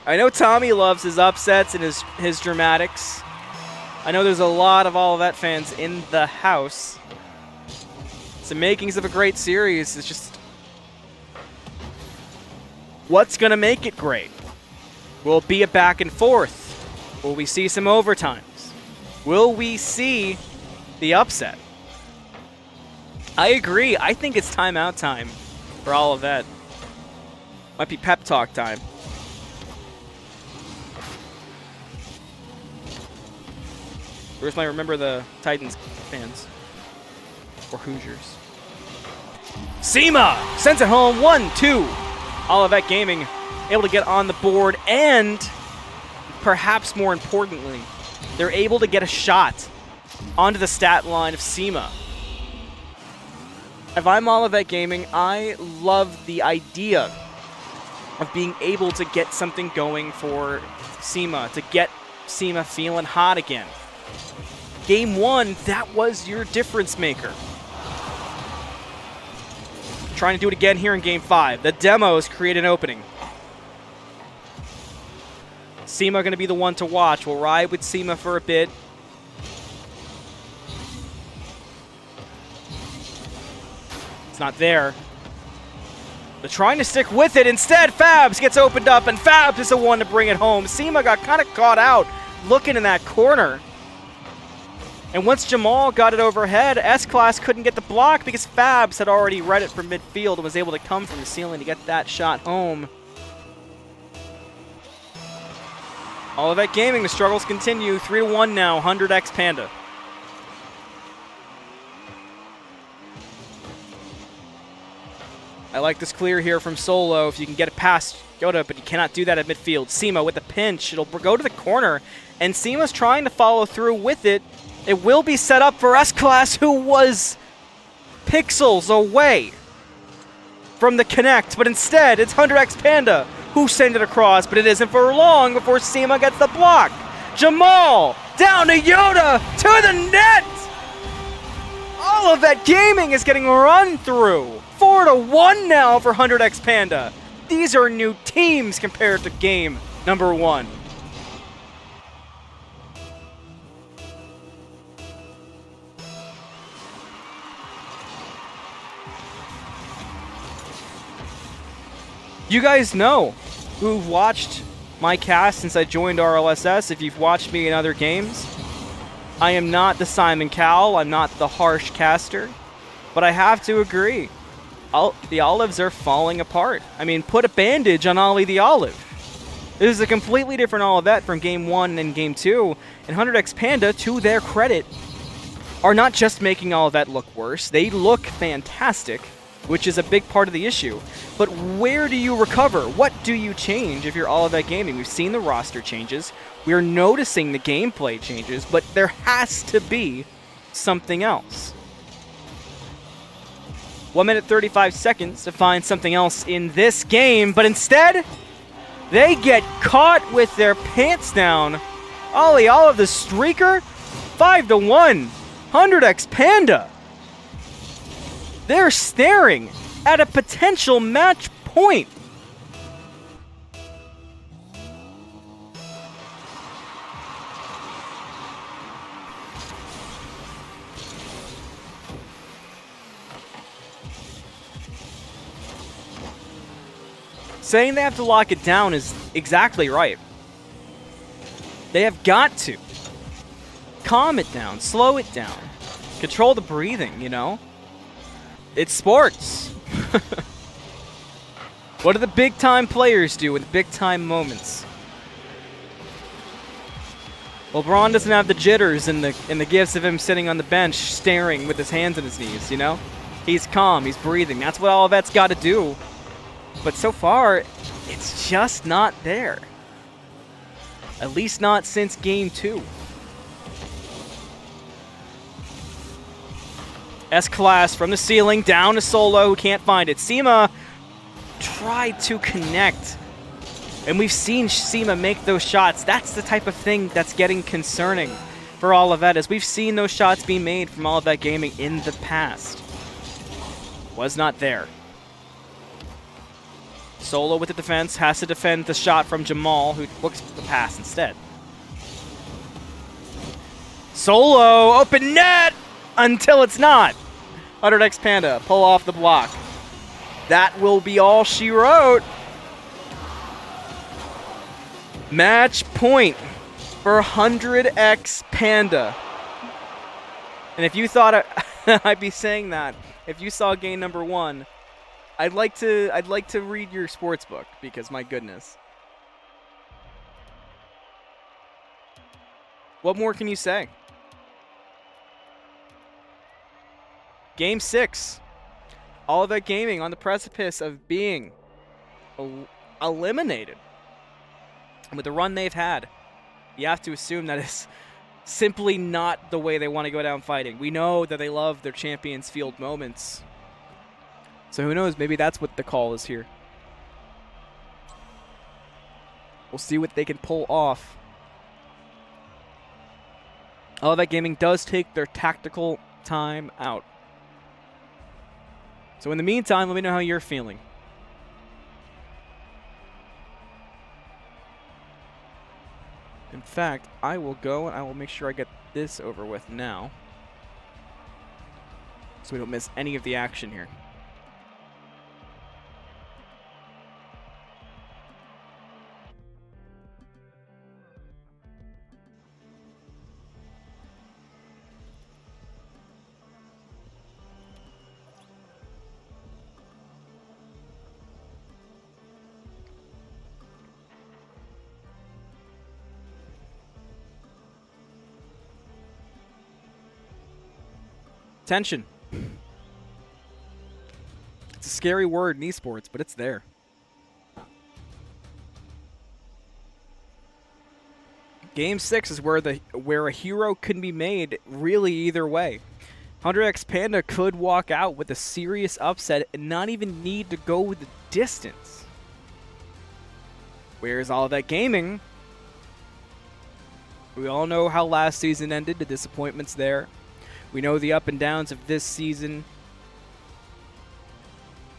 S6: I know Tommy loves his upsets and his dramatics. I know there's a lot of Olivett fans in the house. It's the makings of a great series. It's just, what's going to make it great? Will it be a back and forth? Will we see some overtimes? Will we see the upset? I agree. I think it's timeout time for Olivett. Might be pep talk time. Where's my Remember the Titans fans? Or Hoosiers? Seema sends it home. 1-2. Olivett Gaming able to get on the board, and perhaps more importantly, they're able to get a shot onto the stat line of Seema. If I'm Olivett Gaming, I love the idea of being able to get something going for Seema, to get Seema feeling hot again. Game 1, that was your difference maker. Trying to do it again here in Game 5. The demos create an opening. Seema going to be the one to watch. We'll ride with Seema for a bit. It's not there. They're trying to stick with it. Instead, Fabs gets opened up, and Fabs is the one to bring it home. Seema got kind of caught out looking in that corner. And once Jamal got it overhead, S-Class couldn't get the block because Fabs had already read it from midfield and was able to come from the ceiling to get that shot home. Olivett Gaming, the struggles continue. 3-1 now, 100x Panda. I like this clear here from Solo. If you can get it past Yoda, but you cannot do that at midfield. Seema with the pinch. It'll go to the corner, and Seema's trying to follow through with it. It will be set up for S-Class, who was pixels away from the connect, but instead it's 100x Panda who send it across, but it isn't for long before Seema gets the block. Jamal down to Yoda to the net. Olivett Gaming is getting run through. 4-1 now for 100x Panda. These are new teams compared to game number 1. You guys know who've watched my cast since I joined RLSS. If you've watched me in other games, I am not the Simon Cowell. I'm not the harsh caster. But I have to agree. The Olives are falling apart. I mean, put a bandage on Ollie the Olive. This is a completely different Olivett from Game 1 and Game 2. And 100x Panda, to their credit, are not just making Olivett look worse. They look fantastic, which is a big part of the issue. But where do you recover? What do you change if you're Olivett Gaming? We've seen the roster changes. We're noticing the gameplay changes, but there has to be something else. 1 minute 35 seconds to find something else in this game, but instead, they get caught with their pants down. Ollie Olive, the streaker, 5-1. 100x Panda. They're staring at a potential match point. Saying they have to lock it down is exactly right. They have got to. Calm it down, slow it down, control the breathing, you know? It's sports. What do the big-time players do in big-time moments? Well, Braun doesn't have the jitters and the gifts of him sitting on the bench staring with his hands on his knees, you know? He's calm, he's breathing. That's what Olivett's got to do. But so far, it's just not there. At least not since game 2. S-Class from the ceiling, down to Solo, who can't find it. Seema tried to connect. And we've seen Seema make those shots. That's the type of thing that's getting concerning for Olivett, as we've seen those shots be made from Olivett Gaming in the past. Was not there. Solo with the defense, has to defend the shot from Jamal, who looks for the pass instead. Solo, open net! Until it's not. 100x Panda, pull off the block. That will be all she wrote. Match point for 100x Panda. And if you thought I'd be saying that, if you saw game number 1, I'd like to read your sports book, because my goodness. What more can you say? Game 6. Olivett Gaming on the precipice of being eliminated. And with the run they've had, you have to assume that it's simply not the way they want to go down fighting. We know that they love their Champions Field moments. So who knows, maybe that's what the call is here. We'll see what they can pull off. Olivett Gaming does take their tactical time out. So in the meantime, let me know how you're feeling. In fact, I will go and I will make sure I get this over with now, so we don't miss any of the action here. Tension. It's a scary word in esports, but it's there. Game 6 is where a hero can be made really either way. 100x Panda could walk out with a serious upset and not even need to go the distance. Whereas Olivett Gaming, we all know how last season ended, the disappointments there. We know the up and downs of this season.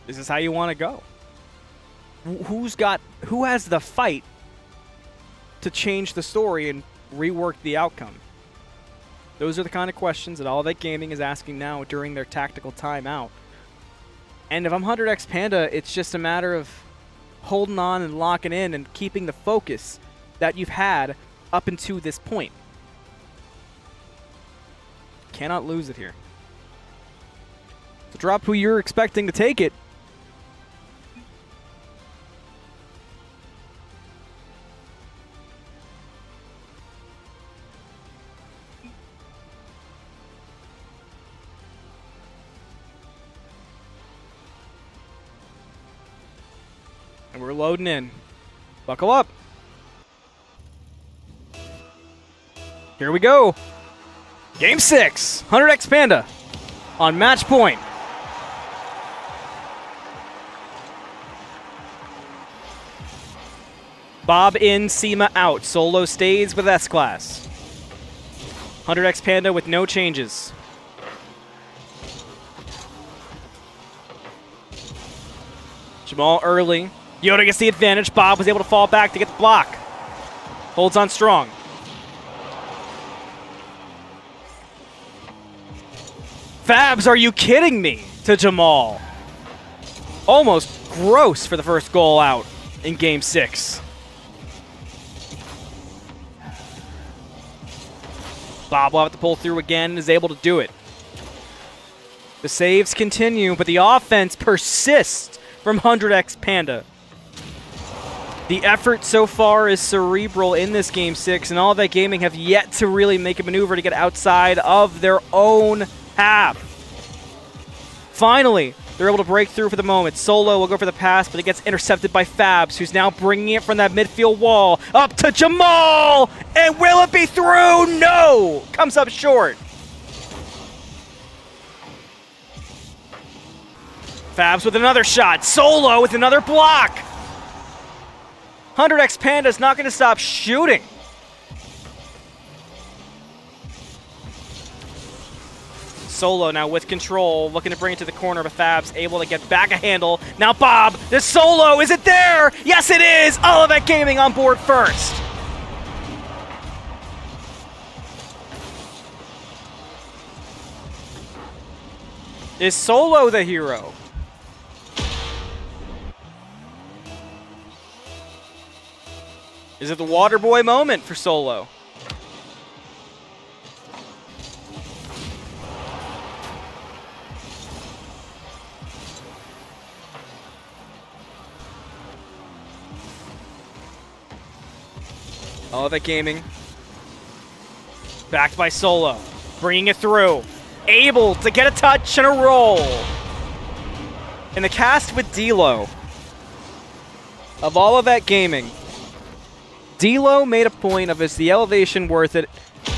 S6: This is how you want to go. Who has the fight to change the story and rework the outcome? Those are the kind of questions that Olivett Gaming is asking now during their tactical timeout. And if I'm 100x Panda, it's just a matter of holding on and locking in and keeping the focus that you've had up until this point. Cannot lose it here. So drop who you're expecting to take it. And we're loading in. Buckle up. Here we go. Game 6, 100x Panda on match point. Bob in, Seema out. Solo stays with S-Class. 100x Panda with no changes. Jamal early. Yoda gets the advantage. Bob was able to fall back to get the block. Holds on strong. Fabs, are you kidding me? To Jamal. Almost gross for the first goal out in Game 6. Bob will have to pull through again and is able to do it. The saves continue, but the offense persists from 100x Panda. The effort so far is cerebral in this Game 6, and Olivett Gaming have yet to really make a maneuver to get outside of their own half. Finally, they're able to break through for the moment. Solo will go for the pass, but it gets intercepted by Fabs, who's now bringing it from that midfield wall up to Jamal! And will it be through? No! Comes up short. Fabs with another shot. Solo with another block. 100x Panda is not going to stop shooting. Solo now with control, looking to bring it to the corner, but Fabs able to get back a handle. Now Bob, this Solo, is it there? Yes it is! Olivett Gaming on board first. Is Solo the hero? Is it the water boy moment for Solo? Olivett Gaming. Backed by Solo. Bringing it through. Able to get a touch and a roll. In the cast with D-Lo of Olivett Gaming. D-Lo made a point of is the elevation worth it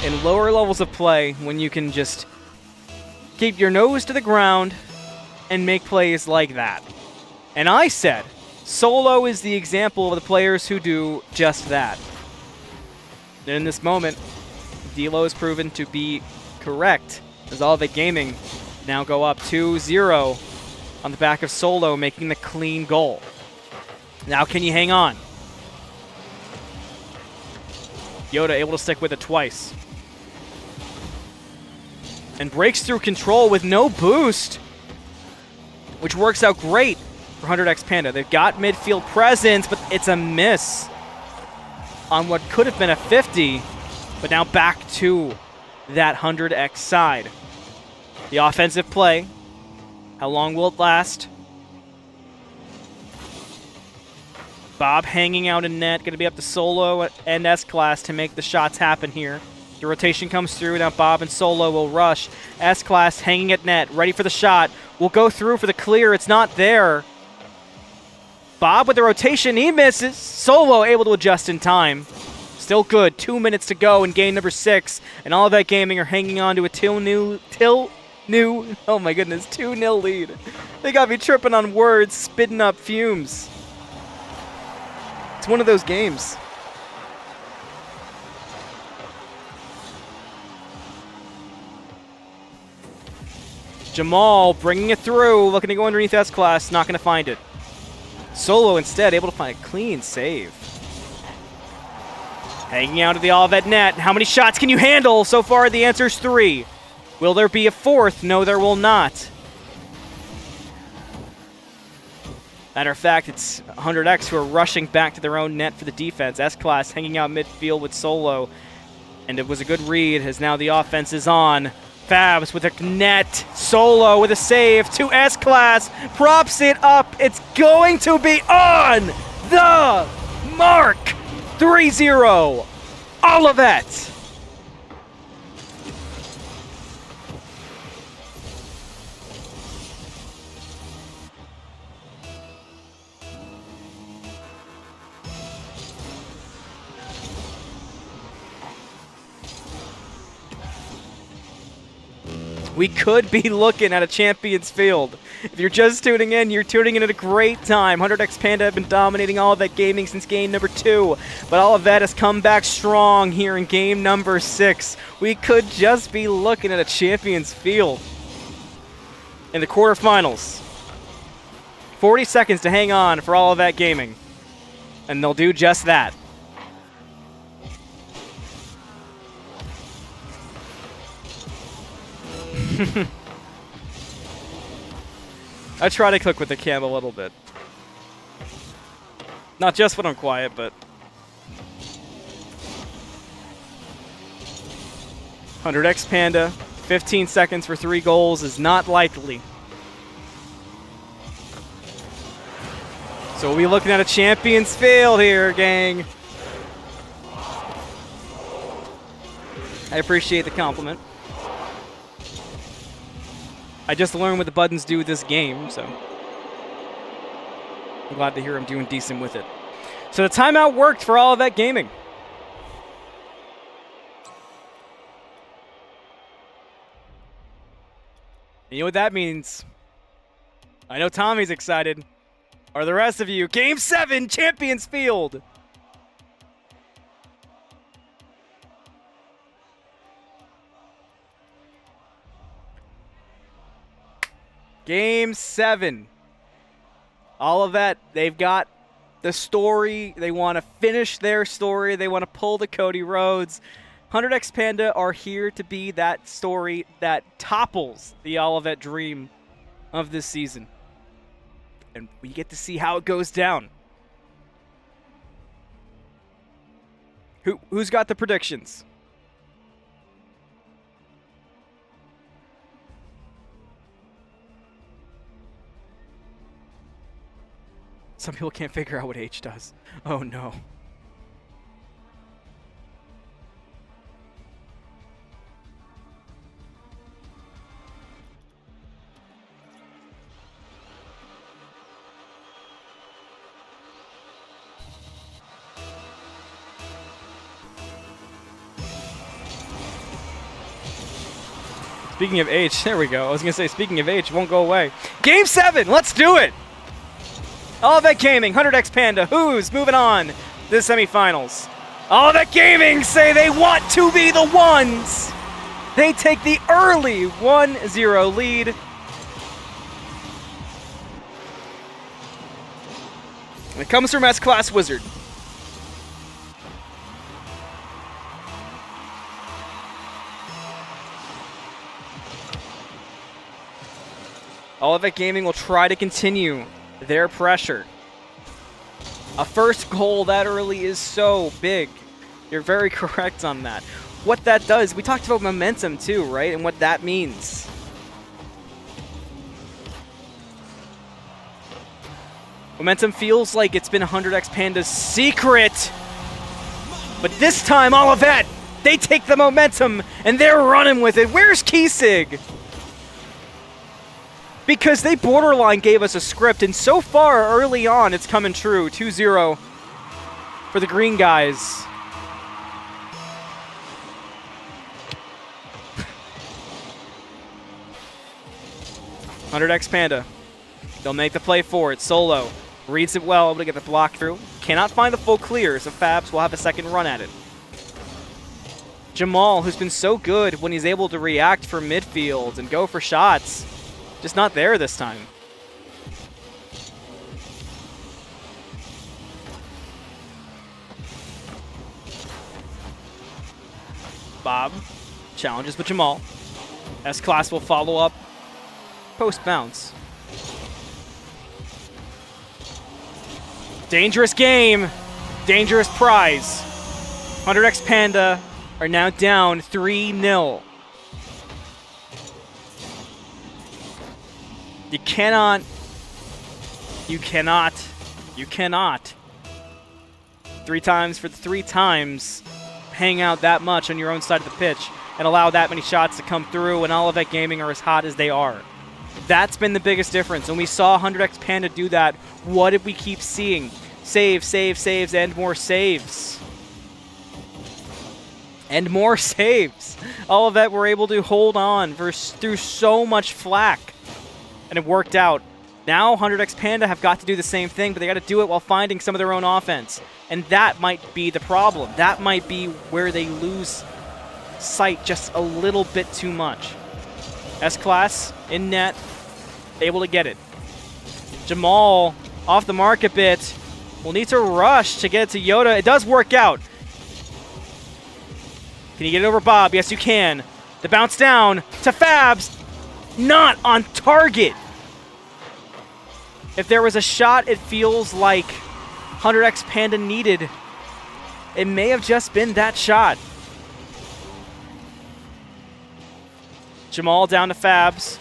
S6: in lower levels of play when you can just keep your nose to the ground and make plays like that. And I said, Solo is the example of the players who do just that. And in this moment, D-Lo is proven to be correct, as Olivett Gaming now go up 2-0 on the back of Solo, making the clean goal. Now can you hang on? Yoda able to stick with it twice. And breaks through control with no boost, which works out great for 100x Panda. They've got midfield presence, but it's a miss on what could have been a 50, but now back to that 100x side. The offensive play, how long will it last? Bob hanging out in net, going to be up to Solo and S-Class to make the shots happen here. The rotation comes through, now Bob and Solo will rush. S-Class hanging at net, ready for the shot. Will go through for the clear, it's not there. Bob with the rotation, he misses. Solo able to adjust in time. Still good, 2 minutes to go in game number 6. And Olivett Gaming are hanging on to a 2-0 lead. They got me tripping on words, spitting up fumes. It's one of those games. Jamal bringing it through, looking to go underneath S-Class, not going to find it. Solo instead able to find a clean save. Hanging out of the Olivett net. How many shots can you handle? So far the answer is 3. Will there be a 4th? No, there will not. Matter of fact, it's 100x who are rushing back to their own net for the defense. S-Class hanging out midfield with Solo. And it was a good read as now the offense is on. Fabs with a net. Solo with a save to S-Class. Props it up. It's going to be on the mark. 3-0. Olivett. We could be looking at a Champions Field. If you're just tuning in, you're tuning in at a great time. 100x Panda have been dominating Olivett Gaming since game number 2, but Olivett has come back strong here in game number 6. We could just be looking at a Champions Field in the quarterfinals. 40 seconds to hang on for Olivett Gaming, and they'll do just that. I try to cook with the cam a little bit. Not just when I'm quiet, but 100x Panda, 15 seconds for 3 goals is not likely. So we'll be looking at a champion's field here, gang. I appreciate the compliment. I just learned what the buttons do this game, so I'm glad to hear I'm doing decent with it. So the timeout worked for Olivett Gaming. You know what that means? I know Tommy's excited. Are the rest of you? Game 7, Champions Field. Game 7. Olivett, they've got the story. They want to finish their story. They want to pull the Cody Rhodes. 100X Panda are here to be that story that topples the Olivett dream of this season. And we get to see how it goes down. Who's got the predictions? Some people can't figure out what H does. Oh no. Speaking of H, there we go. I was going to say, speaking of H, won't go away. Game 7, let's do it! Olivett Gaming, 100X Panda, who's moving on to the semifinals? Olivett Gaming say they want to be the ones! They take the early 1-0 lead. And it comes from S-Class Wizard. Olivett Gaming will try to continue their pressure. A first goal that early is so big. You're very correct on that. What that does, we talked about momentum too, right? And what that means. Momentum feels like it's been 100X Panda's secret. But this time, Olivett, they take the momentum and they're running with it. Where's Kiesig? Because they borderline gave us a script, and so far early on, it's coming true. 2-0 for the green guys. $100X Panda. They'll make the play for it. Solo reads it well, able to get the block through. Cannot find the full clear, so Fabs will have a second run at it. Jamal, who's been so good when he's able to react for midfield and go for shots. Just not there this time. Bob challenges with Jamal. S-Class will follow up. Post bounce. Dangerous game. Dangerous prize. 100X Panda are now down 3-0. You cannot 3 times for the 3 times hang out that much on your own side of the pitch and allow that many shots to come through when Olivett Gaming are as hot as they are. That's been the biggest difference. When we saw 100X Panda do that, what did we keep seeing? Saves, and more saves. And more saves. Olivett were able to hold on through so much flack. And it worked out. Now 100X Panda have got to do the same thing, but they got to do it while finding some of their own offense. And that might be the problem. That might be where they lose sight just a little bit too much. S-Class in net, able to get it. Jamal off the mark a bit. Will need to rush to get it to Yoda. It does work out. Can you get it over Bob? Yes, you can. The bounce down to Fabs. Not on target. If there was a shot it feels like 100X Panda needed, it may have just been that shot. Jamal down to Fabs.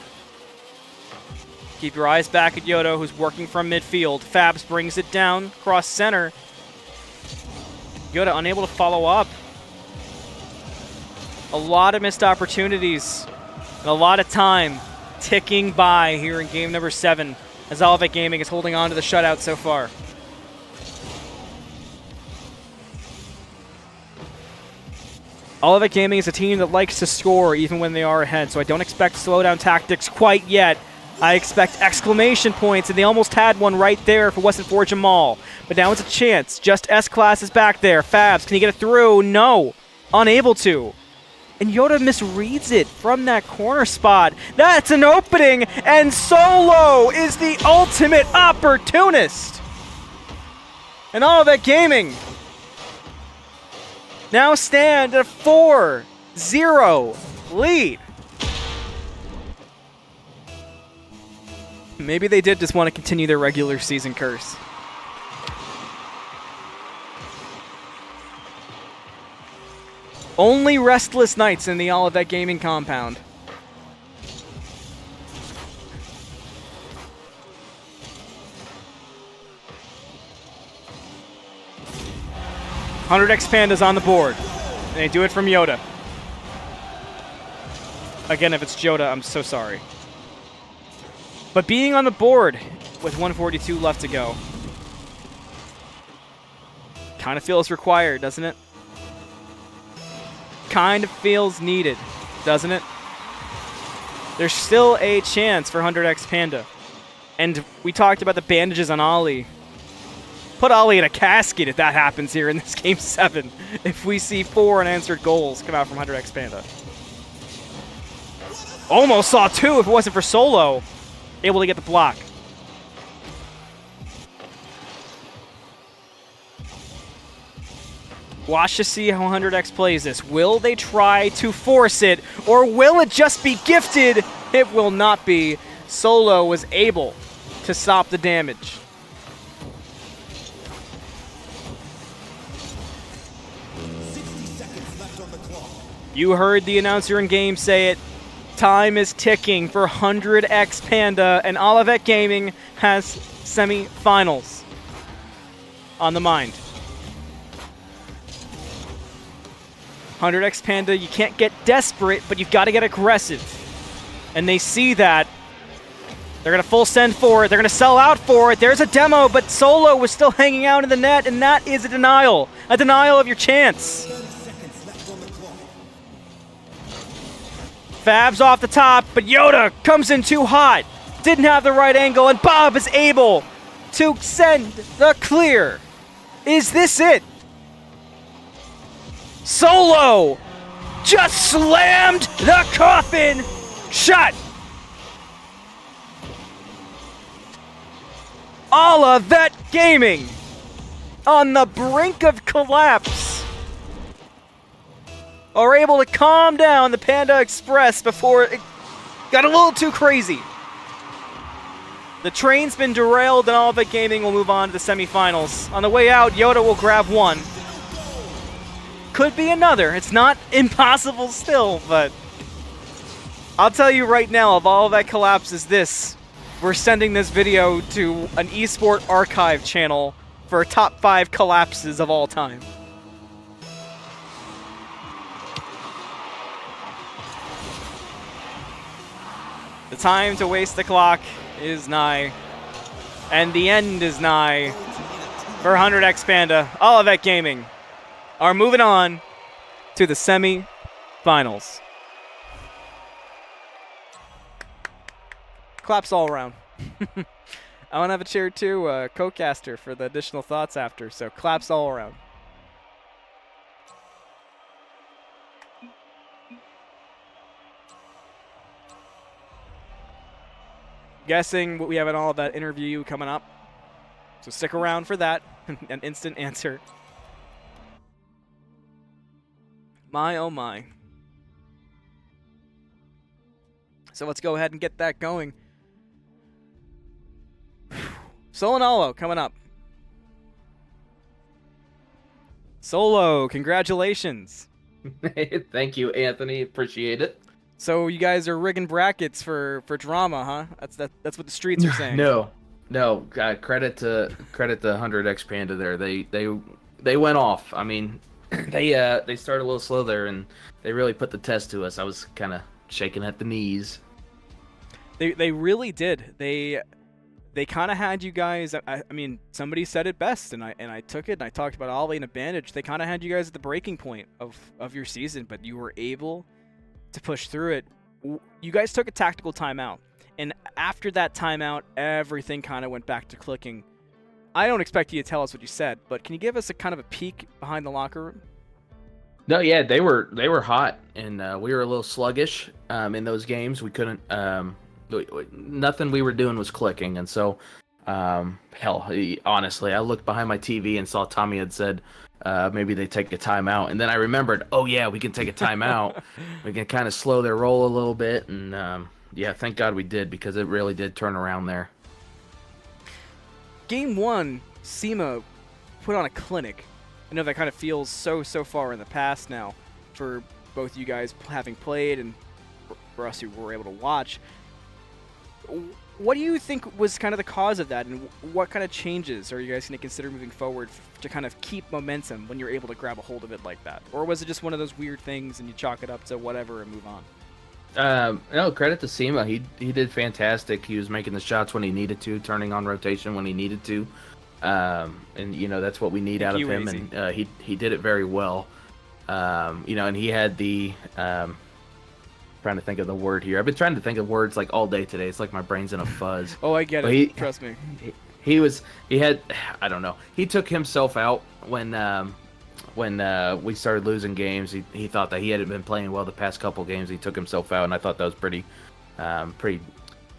S6: Keep your eyes back at Yoda, who's working from midfield. Fabs brings it down, cross center. Yoda unable to follow up. A lot of missed opportunities and a lot of time ticking by here in game number 7 as Olivett Gaming is holding on to the shutout so far. Olivett Gaming is a team that likes to score even when they are ahead, so I don't expect slowdown tactics quite yet. I expect exclamation points, and they almost had one right there if it wasn't for Jamal. But now it's a chance. Just S-Class is back there. Fabs, can he get it through? No. Unable to. And Yoda misreads it from that corner spot. That's an opening, and Solo is the ultimate opportunist. And Olivett Gaming now stand at a 4-0 lead. Maybe they did just want to continue their regular season curse. Only restless nights in the Olivett Gaming compound. $100X Pandas on the board. And they do it from Yoda. Again, if it's Yoda, I'm so sorry. But being on the board with 142 left to go kind of feels required, doesn't it? Kind of feels needed, doesn't it? There's still a chance for 100X Panda. And we talked about the bandages on Ollie. Put Ollie in a casket if that happens here in this Game 7. If we see 4 unanswered goals come out from 100X Panda. Almost saw 2 if it wasn't for Solo. Able to get the block. Watch to see how 100X plays this. Will they try to force it, or will it just be gifted? It will not be. Solo was able to stop the damage. You heard the announcer in game say it. Time is ticking for 100X Panda, and Olivett Gaming has semi-finals on the mind. 100X Panda, you can't get desperate, but you've got to get aggressive. And they see that. They're going to full send for it. They're going to sell out for it. There's a demo, but Solo was still hanging out in the net, and that is a denial. A denial of your chance. Fabs off the top, but Yoda comes in too hot. Didn't have the right angle, and Bob is able to send the clear. Is this it? Solo just slammed the coffin shut. Olivett Gaming on the brink of collapse are able to calm down the Panda Express before it got a little too crazy. The train's been derailed, and Olivett Gaming will move on to the semifinals. On the way out, Yoda will grab one. Could be another. It's not impossible still, but I'll tell you right now, if all of that collapses this, we're sending this video to an eSport archive channel for top 5 collapses of all time. The time to waste the clock is nigh, and the end is nigh for 100X Panda. Olivett Gaming are moving on to the semi-finals. Claps all around. I want to have a cheer too, co-caster for the additional thoughts after, so claps all around. Guessing what we have in all of that interview coming up. So stick around for that. An instant answer. My, oh my. So let's go ahead and get that going. Solanolo coming up. Solo, congratulations.
S7: Thank you, Anthony. Appreciate it.
S1: So you guys are rigging brackets for drama, huh? That's what the streets are saying.
S7: No. Credit to 100X Panda there. They went off. I mean, they started a little slow there, and they really put the test to us. I was kind of shaking at the knees.
S1: They really did. They kind of had you guys. I mean, somebody said it best, and I took it. And I talked about Ollie and a bandage. They kind of had you guys at the breaking point of your season, but you were able to push through it. You guys took a tactical timeout, and after that timeout, everything kind of went back to clicking. I don't expect you to tell us what you said, but can you give us a kind of a peek behind the locker room?
S7: No, yeah, they were hot, and we were a little sluggish in those games. We couldn't. Nothing we were doing was clicking, and so honestly, I looked behind my TV and saw Tommy had said maybe they take a timeout, and then I remembered, oh yeah, we can take a timeout. We can kind of slow their roll a little bit, and yeah, thank God we did, because it really did turn around there.
S1: Game 1, SEMA put on a clinic. I know that kind of feels so far in the past now for both you guys having played and for us who were able to watch. What do you think was kind of the cause of that, and what kind of changes are you guys going to consider moving forward to kind of keep momentum when you're able to grab a hold of it like that? Or was it just one of those weird things and you chalk it up to whatever and move on?
S7: No, credit to SEMA. He did fantastic. He was making the shots when he needed to, turning on rotation when he needed to. And that's what we need out of him, and he did it very well. And he had the trying to think of the word here. I've been trying to think of words like all day today. It's like my brain's in a fuzz.
S1: Oh, I get it. Trust me. I don't know. He took himself out when we started losing games. He thought that he hadn't been playing well the past couple games. He took himself out, and I thought that was pretty.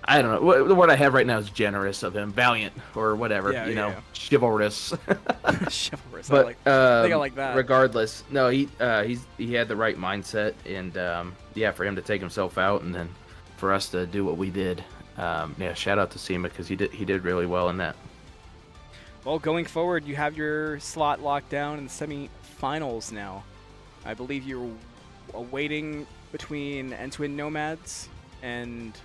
S1: I don't know. The word I have right now is generous of him, valiant or whatever. Chivalrous. Chivalrous.
S7: But
S1: I think I like that.
S7: Regardless, no, he had the right mindset, and for him to take himself out, and then for us to do what we did. Shout out to SEMA, because he did really well in that.
S1: Well, going forward, you have your slot locked down in the semi-finals now. I believe you're awaiting between N-Twin Nomads and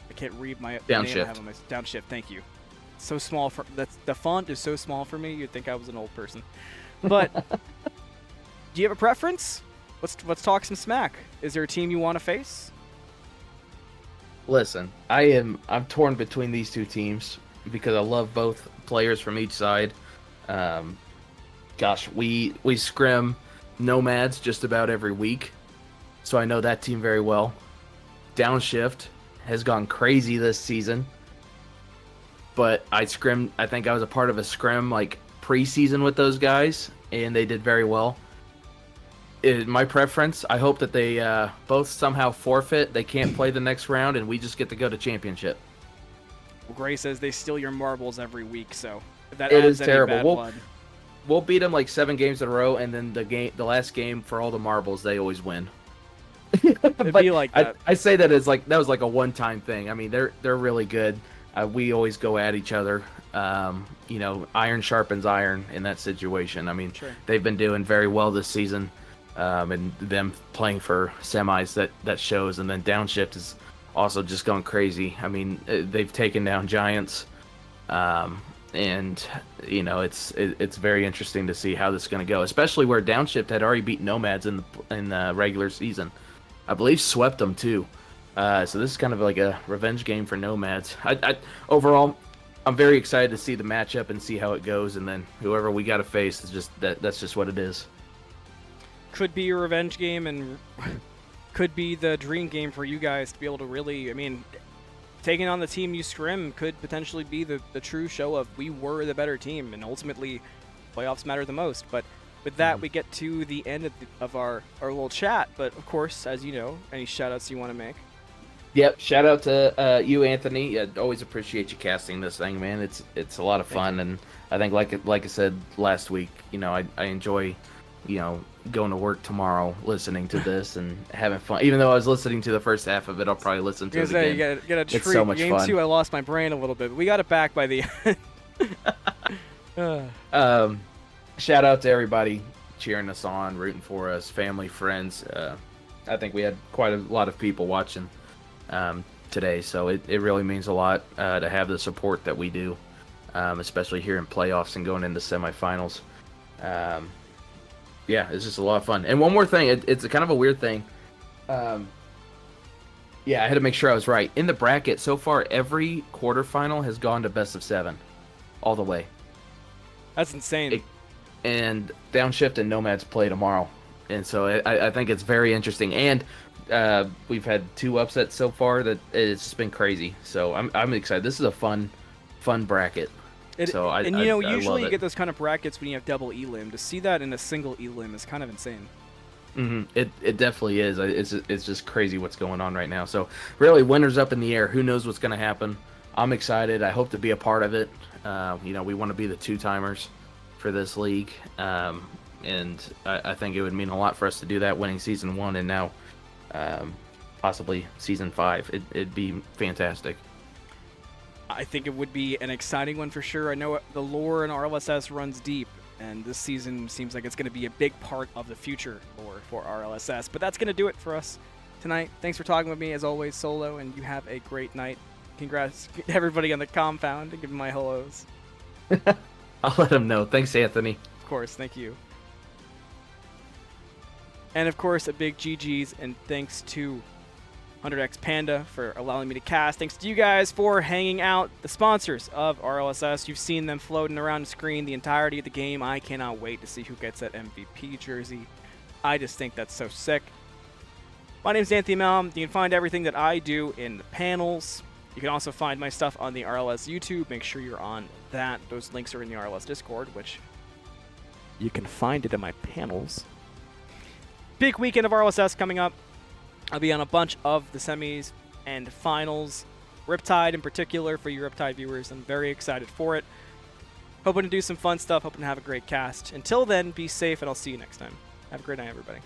S1: I can't read my
S7: Downshift.
S1: name I have on my Downshift. Thank you. So small for the font is so small for me. You'd think I was an old person. But do you have a preference? Let's talk some smack. Is there a team you want to face?
S7: Listen, I'm torn between these two teams because I love both players from each side. We scrim Nomads just about every week, so I know that team very well. Downshift has gone crazy this season, but I think I was a part of a scrim like preseason with those guys, and they did very well. My preference, I hope that they both somehow forfeit. They can't play the next round, and we just get to go to championship.
S1: Well, Gray says they steal your marbles every week, so if that
S7: it
S1: adds
S7: is
S1: any
S7: terrible.
S1: bad blood.
S7: We'll beat them like 7 games in a row, and then the last game for all the marbles, they always win.
S1: It'd be like that.
S7: I say that as like that was like a one-time thing. I mean, they're really good. We always go at each other. Iron sharpens iron in that situation. I mean,
S1: Sure.
S7: They've been doing very well this season, and them playing for semis that shows. And then Downshift is also just going crazy. I mean, they've taken down giants, and it's very interesting to see how this is going to go. Especially where Downshift had already beat Nomads in the regular season. I believe swept them too. So this is kind of like a revenge game for Nomads. Overall, I'm very excited to see the matchup and see how it goes, and then whoever we got to face is just that's just what it is.
S1: Could be a revenge game, and could be the dream game for you guys to be able to really, taking on the team you scrim could potentially be the true show of we were the better team, and ultimately playoffs matter the most. But with that, we get to the end of our little chat. But of course, as you know, any shout-outs you want to make?
S7: Yep, shout out to you, Anthony. I always appreciate you casting this thing, man. It's a lot of fun, and I think like I said last week, I enjoy, going to work tomorrow, listening to this and having fun. Even though I was listening to the first half of it, I'll probably listen to it again.
S1: You get a treat.
S7: It's so much
S1: Game
S7: fun.
S1: 2, I lost my brain a little bit, but we got it back by the end.
S7: Shout out to everybody cheering us on, rooting for us, family, friends. I think we had quite a lot of people watching today, so it really means a lot to have the support that we do, especially here in playoffs and going into semifinals. Yeah, it's just a lot of fun. And one more thing, it's a kind of a weird thing. Yeah, I had to make sure I was right. In the bracket, so far, every quarterfinal has gone to best of 7, all the way.
S1: That's insane.
S7: And Downshift and Nomads play tomorrow. And so I think it's very interesting. And we've had 2 upsets so far that it's just been crazy. So I'm excited. This is a fun bracket.
S1: Usually you get those kind of brackets when you have double elim. To see that in a single elim is kind of insane.
S7: Mm-hmm. It definitely is. It's just crazy what's going on right now. So really, winner's up in the air. Who knows what's going to happen? I'm excited. I hope to be a part of it. We want to be the 2-timers for this league, and I think it would mean a lot for us to do that, winning season 1 and now possibly season 5. It'd be fantastic.
S1: I think it would be an exciting one for sure. I know the lore in RLSS runs deep, and this season seems like it's going to be a big part of the future lore for RLSS. But that's going to do it for us tonight. Thanks for talking with me, as always, Solo, and you have a great night. Congrats to everybody on the compound and give them my hellos.
S7: I'll let them know. Thanks, Anthony.
S1: Of course, thank you. And of course, a big GG's and thanks to 100X Panda for allowing me to cast. Thanks to you guys for hanging out. The sponsors of RLSS, you've seen them floating around the screen the entirety of the game. I cannot wait to see who gets that MVP jersey. I just think that's so sick. My name's Anthony Malum. You can find everything that I do in the panels. You can also find my stuff on the RLS YouTube. Make sure you're on that. Those links are in the RLS Discord, which you can find it in my panels. Big weekend of RLSS coming up. I'll be on a bunch of the semis and finals. Riptide in particular for you Riptide viewers. I'm very excited for it. Hoping to do some fun stuff. Hoping to have a great cast. Until then, be safe, and I'll see you next time. Have a great night, everybody.